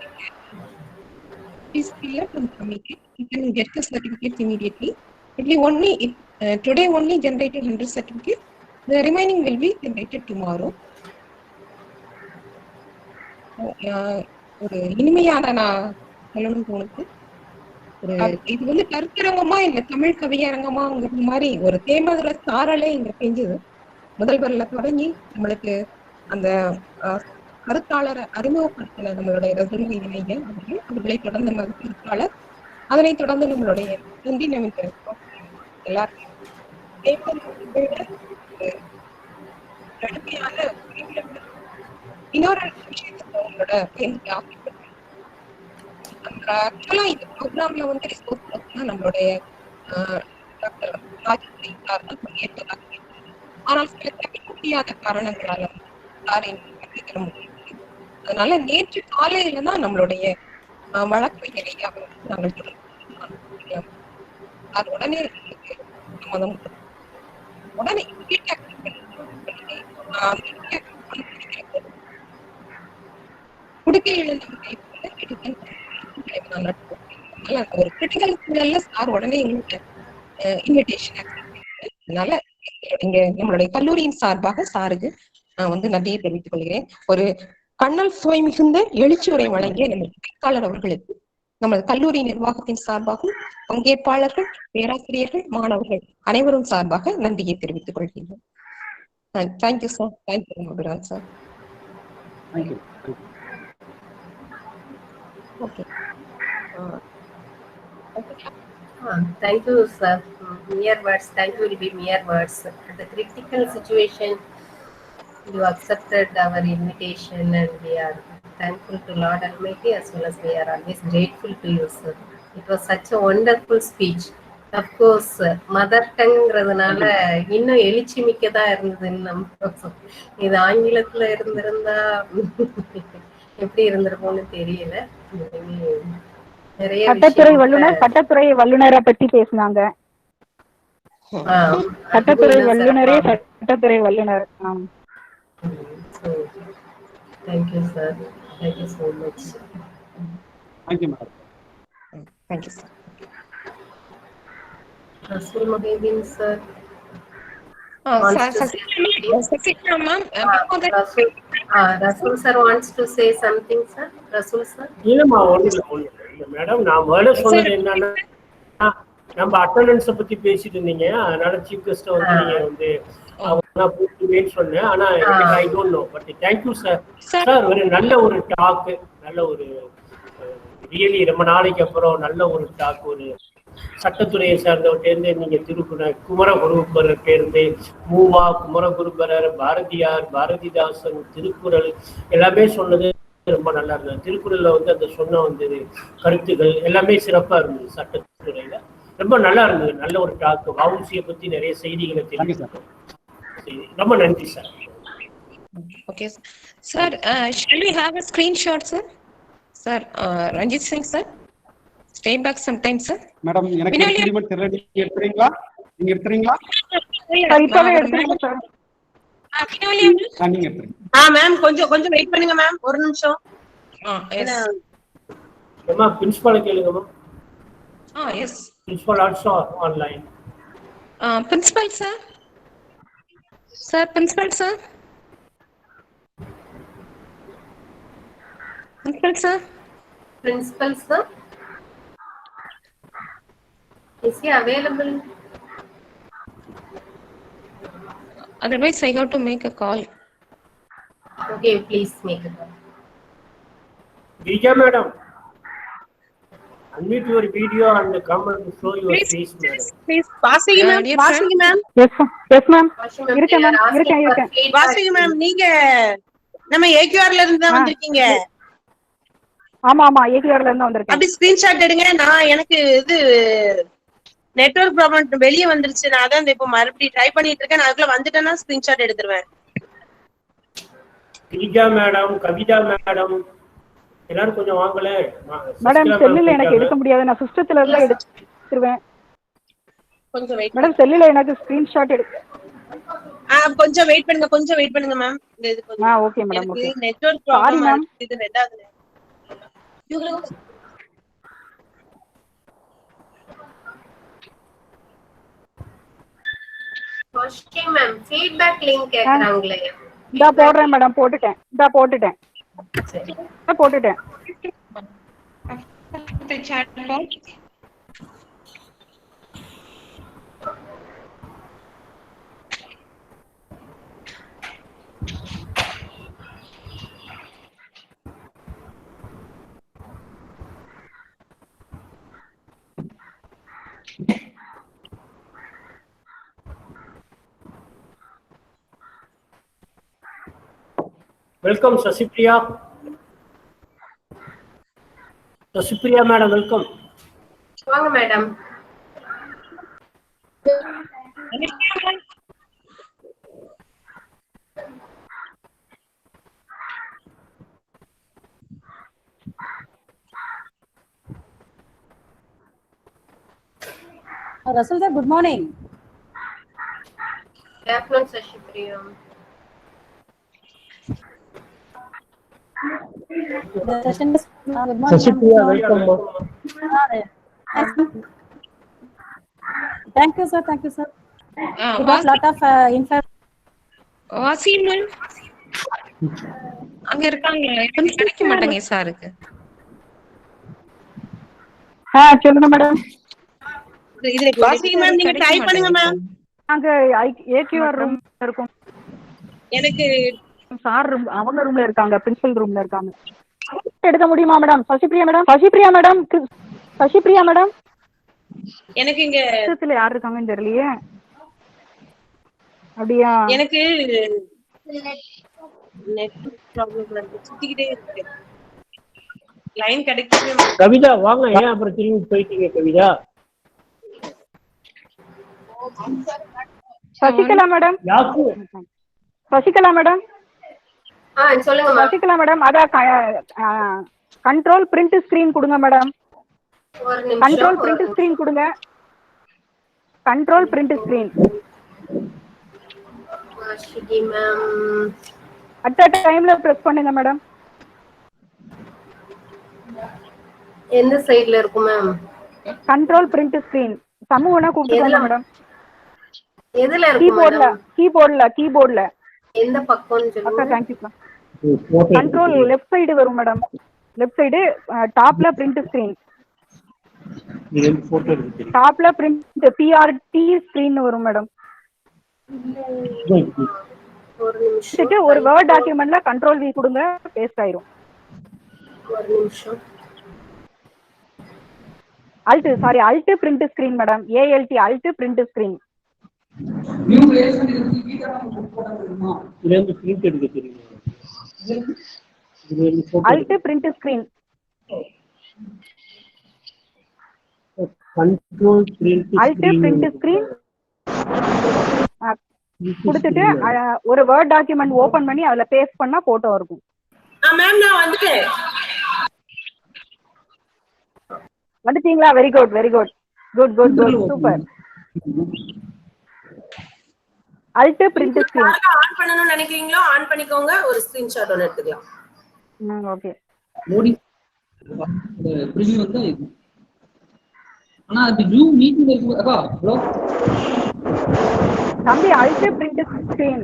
Please fill up and submit it. You can get the certificate immediately. It will only today only generated 100 certificates. The remaining will be generated tomorrow. ஒரு இனிமையான நான் சொல்லணும்னு தோணுது. இது வந்து கருத்தரங்கமா இல்ல தமிழ் கவியரங்கமாங்கிற மாதிரி ஒரு தேமதுர சாரலே இங்க பெஞ்சது. முதல்வர்ல தொடங்கி நம்மளுக்கு அந்த கருத்தாளரை அறிமுகப்படுத்தின நம்மளுடைய ரஜினி இணைய அவர்களை தொடர்ந்த கருத்தாளர், அதனை தொடர்ந்து நம்மளுடைய ஹிந்தி நமக்கு எல்லாருக்கும் இன்னொரு விஷயத்துக்கு உங்களோட ஆக்சுவலா இந்த ப்ரோக்ராம்ல வந்து நம்மளுடைய டாக்டர் ராஜேந்திரன் சார் தான் பங்கேற்றதாக, ஆனால் சில தவிர்க்க முடியாத காரணங்களால பங்கேற்ற முடியவில்லை. அதனால நேற்று காலையில தான் நம்மளுடைய வழக்கறிஞரை நாங்கள் அது உடனே சம்மதம் உடனே குடுக்கை ஒரு கிரிட்டிக்கல் சூழல்ல சார் உடனே எங்களுக்கு இன்விடேஷன். அதனால இங்க நம்மளுடைய கல்லூரியின் சார்பாக சாருக்கு நான் வந்து நன்றியை தெரிவித்துக் கொள்கிறேன். ஒரு கண்ணல் சுவை மிகுந்த எழுச்சி உரை வழங்கிய நம்ம பேச்சாளர் அவர்களுக்கு நமது கல்லூரி நிர்வாகத்தின் சார்பாகவும் பங்கேற்பாளர்கள், பேராசிரியர்கள், மாணவர்கள் அனைவரும் சார்பாக நன்றியை தெரிவித்துக் கொள்கிறேன். Thank you sir. Thank you Madhuran sir. Okay. Thank you, sir. Mere words. Thank you will be mere words. At the critical situation, you accepted our invitation, and we are thankful to Lord Almighty as well as we are always grateful to you, sir. It was such a wonderful speech. Of course, mother டங்கிறதுனால இன்னும் எழுச்சி மிக்கதா இருந்ததுன்னு நம்ம இது ஆங்கிலத்துல இருந்திருந்தா எப்படி இருந்திருக்கும்னு தெரியல. நிறைய சட்டத்துறை வல்லுநரை பத்தி பேசினாங்க. சட்டத்துறை வல்லுநர். Thank you, sir. Thank you so much. Thank you, madam. Thank you, sir. Rasul Mohideen, sir. Rasul sir wants to say something, sir. Rasul sir. இல்லம்மா, ஒண்ணு மேடம், நான் முதல்ல சொன்னது என்னன்னா, நம்ம அட்டெண்டன்ஸை பத்தி பேசிட்டு இருந்தீங்க. அதனால சீஃப் கெஸ்ட் வந்து நீங்க வந்து அவங்க சொன்னேன். ஆனா I don't know, but thank you sir. Sir ஒரு நல்ல ஒரு டாக், நல்ல ஒரு ரியலி ரொம்ப நாளைக்கு அப்புறம் நல்ல ஒரு டாக். ஒரு சட்டத்துறையை சார்ந்தவர்கிட்டேருந்து நீங்க குமரகுருபரர் பேருந்து மூவா, குமரகுருபரர், பாரதியார், பாரதிதாசன், திருக்குறள் எல்லாமே சொன்னது ரொம்ப நல்லா இருந்தது. திருக்குறள்ல வந்து அந்த சொன்ன வந்தது கருத்துகள் எல்லாமே சிறப்பா இருந்தது. சட்டத்துறையில ரொம்ப நல்லா இருந்தது. நல்ல ஒரு டாக். வ.உ.சி.யை பத்தி நிறைய செய்திகளை தெரிவித்தோம். ரொம்ப நன்றி sir. Okay, sir. Shall we have a screenshot, sir? Sir, Ranjit Singh, sir. Stay back sometime, sir. Madam, எனக்கு எக்ஸ்பெரிமென்ட் தெரியல. நீங்க எடுத்துறீங்களா? இப்பவே எடுத்துறீங்க சார். நீங்க எடுத்துறீங்க. மேம் கொஞ்சம் வெயிட் பண்ணுங்க மேம், ஒரு நிமிஷம். அம்மா பிரின்சிபால் கேளுங்கம்மா. Yes. Principal also online. Principal, sir. Sir, principal, sir. Principal, sir. Principal, sir. Is he available? Otherwise, I got to make a call. Okay, please make it. Girija madam, unmute your video and come and show your Please, face, madam. please. Vasigi ma'am, Dear Vasigi ma'am, yes ma'am Vashi ma'am, இருக்கேன் they are ma'am asking இருக்கேன் for இருக்கேன் feedback. Vasigi ma'am, நீங்க நம்ம AQRல இருந்து தான் வந்திருக்கீங்க. ஆமா ஆமா ஏடிஆர்ல இருந்து வந்திருக்கேன். அப்படி ஸ்கிரீன்ஷாட் எடுங்க. நான் எனக்கு இது நெட்வொர்க் ப்ராப்ளம் வெளியே வந்துருச்சு. நான் அதான் இப்ப மறுபடியும் ட்ரை பண்ணிட்டு இருக்கேன். நான் அதுக்குள்ள வந்துட்டேன்னா ஸ்கிரீன்ஷாட் எடுத்துருவேன். Girija madam, Kavita madam, எல்லாரும் கொஞ்சம் வாங்கல. மேடம் செல்லுல எனக்கு எடுக்க முடியாது, நான் சிஸ்டத்துல இருந்து எடுத்துருவேன். கொஞ்சம் வெயிட் மேடம் செல்லுல எனக்கு ஸ்கிரீன்ஷாட் கொஞ்சம் வெயிட் பண்ணுங்க, கொஞ்சம் வெயிட் பண்ணுங்க மேம். இது கொஞ்சம் okay madam okay. Network sorry problem ma'am. இது ரெண்டாவது. Vashi ma'am, feedback link கேக்குறாங்களே. இதா போடுறேன் மேடம், போட்டுட்டேன். சரி. போட்டுட்டேன். The chat box. Welcome Sasipriya. Sasipriya madam, welcome. வாங்க madam. Russell sir, good morning. Good afternoon, Sashi Priya. The session is good morning. Sasipriya, welcome. Thank you, sir. Thank you, sir. We got lot of info. Wasim அங்க இருக்காங்க, கிடைக்க மாட்டாங்க சாருக்கு. சொல்லுங்க madam. இதுல வாசிங்க ma'am, நீங்க ட்ரை பண்ணுங்க மேம். அங்க ஏடிஆர் ரூம் இருக்கும். எனக்கு சார் ரூம், அவங்க ரூம்ல இருக்காங்க, பிரின்சிபல் ரூம்ல இருக்காங்க. எடுக்க முடியுமா madam? Sasipriya madam, Sasipriya madam எனக்கு இங்க யார் இருக்காங்கன்னு தெரியலையே. அப்படியா? எனக்கு நெட் ப்ராப்ளம் சுத்திக்கிட்டே இருக்கு, லைன் கிடைக்கவே மாட்டேங்குது. கவிதா வாங்க, ஏன் அப்புறம் திரும்பி போயிட்டீங்க கவிதா? சசிகலா மேடம், சசிகலா மேடம், சொல்லுங்க மேம். சசிகலா மேடம், அதான் கண்ட்ரோல் பிரிண்ட் ஸ்கிரீன் கொடுங்க மேடம். ஒரு நிமிஷம். கண்ட்ரோல் பிரிண்ட் ஸ்கிரீன் கொடுங்க. கண்ட்ரோல் பிரிண்ட் ஸ்கிரீன் வாஷிகி மேம், அட் அ டைம்ல பிரஸ் பண்ணுங்க மேடம். எந்த சைடுல இருக்கும் மேம்? கண்ட்ரோல் பிரிண்ட் ஸ்கிரீன் சமூகனா கூப்பிடுங்க மேடம். எதுல இருக்கும் மேடம்? கீபோர்ட்ல எந்த பக்கம்னு சொல்லுங்க. Thank you. Control left side வரும் மேடம். லெஃப்ட் சைடு டாப்ல பிரிண்ட் ஸ்கிரீன். டாப்ல பிரிண்ட் பிஆர்டி ஸ்கிரீன் வரும் மேடம். ஒரு நிமிஷம். ஒரு வேர்ட் டாக்குமெண்ட்ல கண்ட்ரோல் வி கொடுங்க, பேஸ்ட் ஆயிரும். ஒரு நிமிஷம். Alt print screen madam. ALT Alt print screen. Alt print screen. Control print Alt print screen கொடுத்துட்டு ஒரு வேர்ட் டாக்குமெண்ட் ஓபன் பண்ணி அதுல பேஸ்ட் பண்ணா போட்டோ இருக்கும். மேம் நான் வந்துட்டேன். வந்துட்டீங்களா? Very good very good good good good super. Alt print screen on பண்ணனும்னு நினைக்கிறீங்களோ ஆன் பண்ணிக்கோங்க, ஒரு ஸ்கிரீன்ஷாட் ஒன்னு எடுத்துக்கலாம். ஓகே. மோடி ப்ரிவியூ வந்து ஆனா அது ஜூம் மீட்டிங் இருக்கு அக்கா. ஹலோ தம்பி, அல்ட் பிரிண்ட் ஸ்கிரீன்.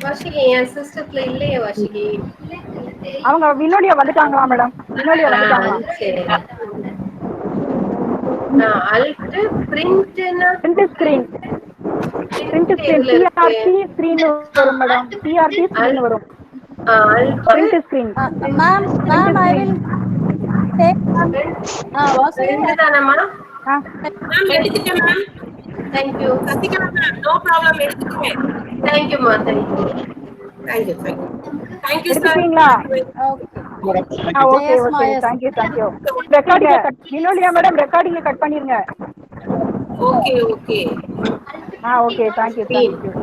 வாஷிகி என் சிஸ்டத்துல இல்லையே வாஷிகி. அவங்க வினோலியா வந்துட்டாங்களா மேடம்? வினோலியா வந்துட்டாங்களா? சரி. அல்ட் பிரிண்ட்னா print screen. print screen TRT screen வரும் மேடம், TRT screen வரும். Print screen. Ma'am, I will take தானம்மா? மேம் எடுத்துட்டேன் ma'am. Thank you. Sasikala ma'am, no problem, எடுத்துட்டேன். Thank you, ma. Thank you. Thank you, thank you. Thank you, sir. எடுத்துட்டீங்களா? Okay, okay. Thank you, thank you. Recording Vinolia madam, recording cut பண்ணிருங்க. Okay, okay. Okay, thank you, thank you.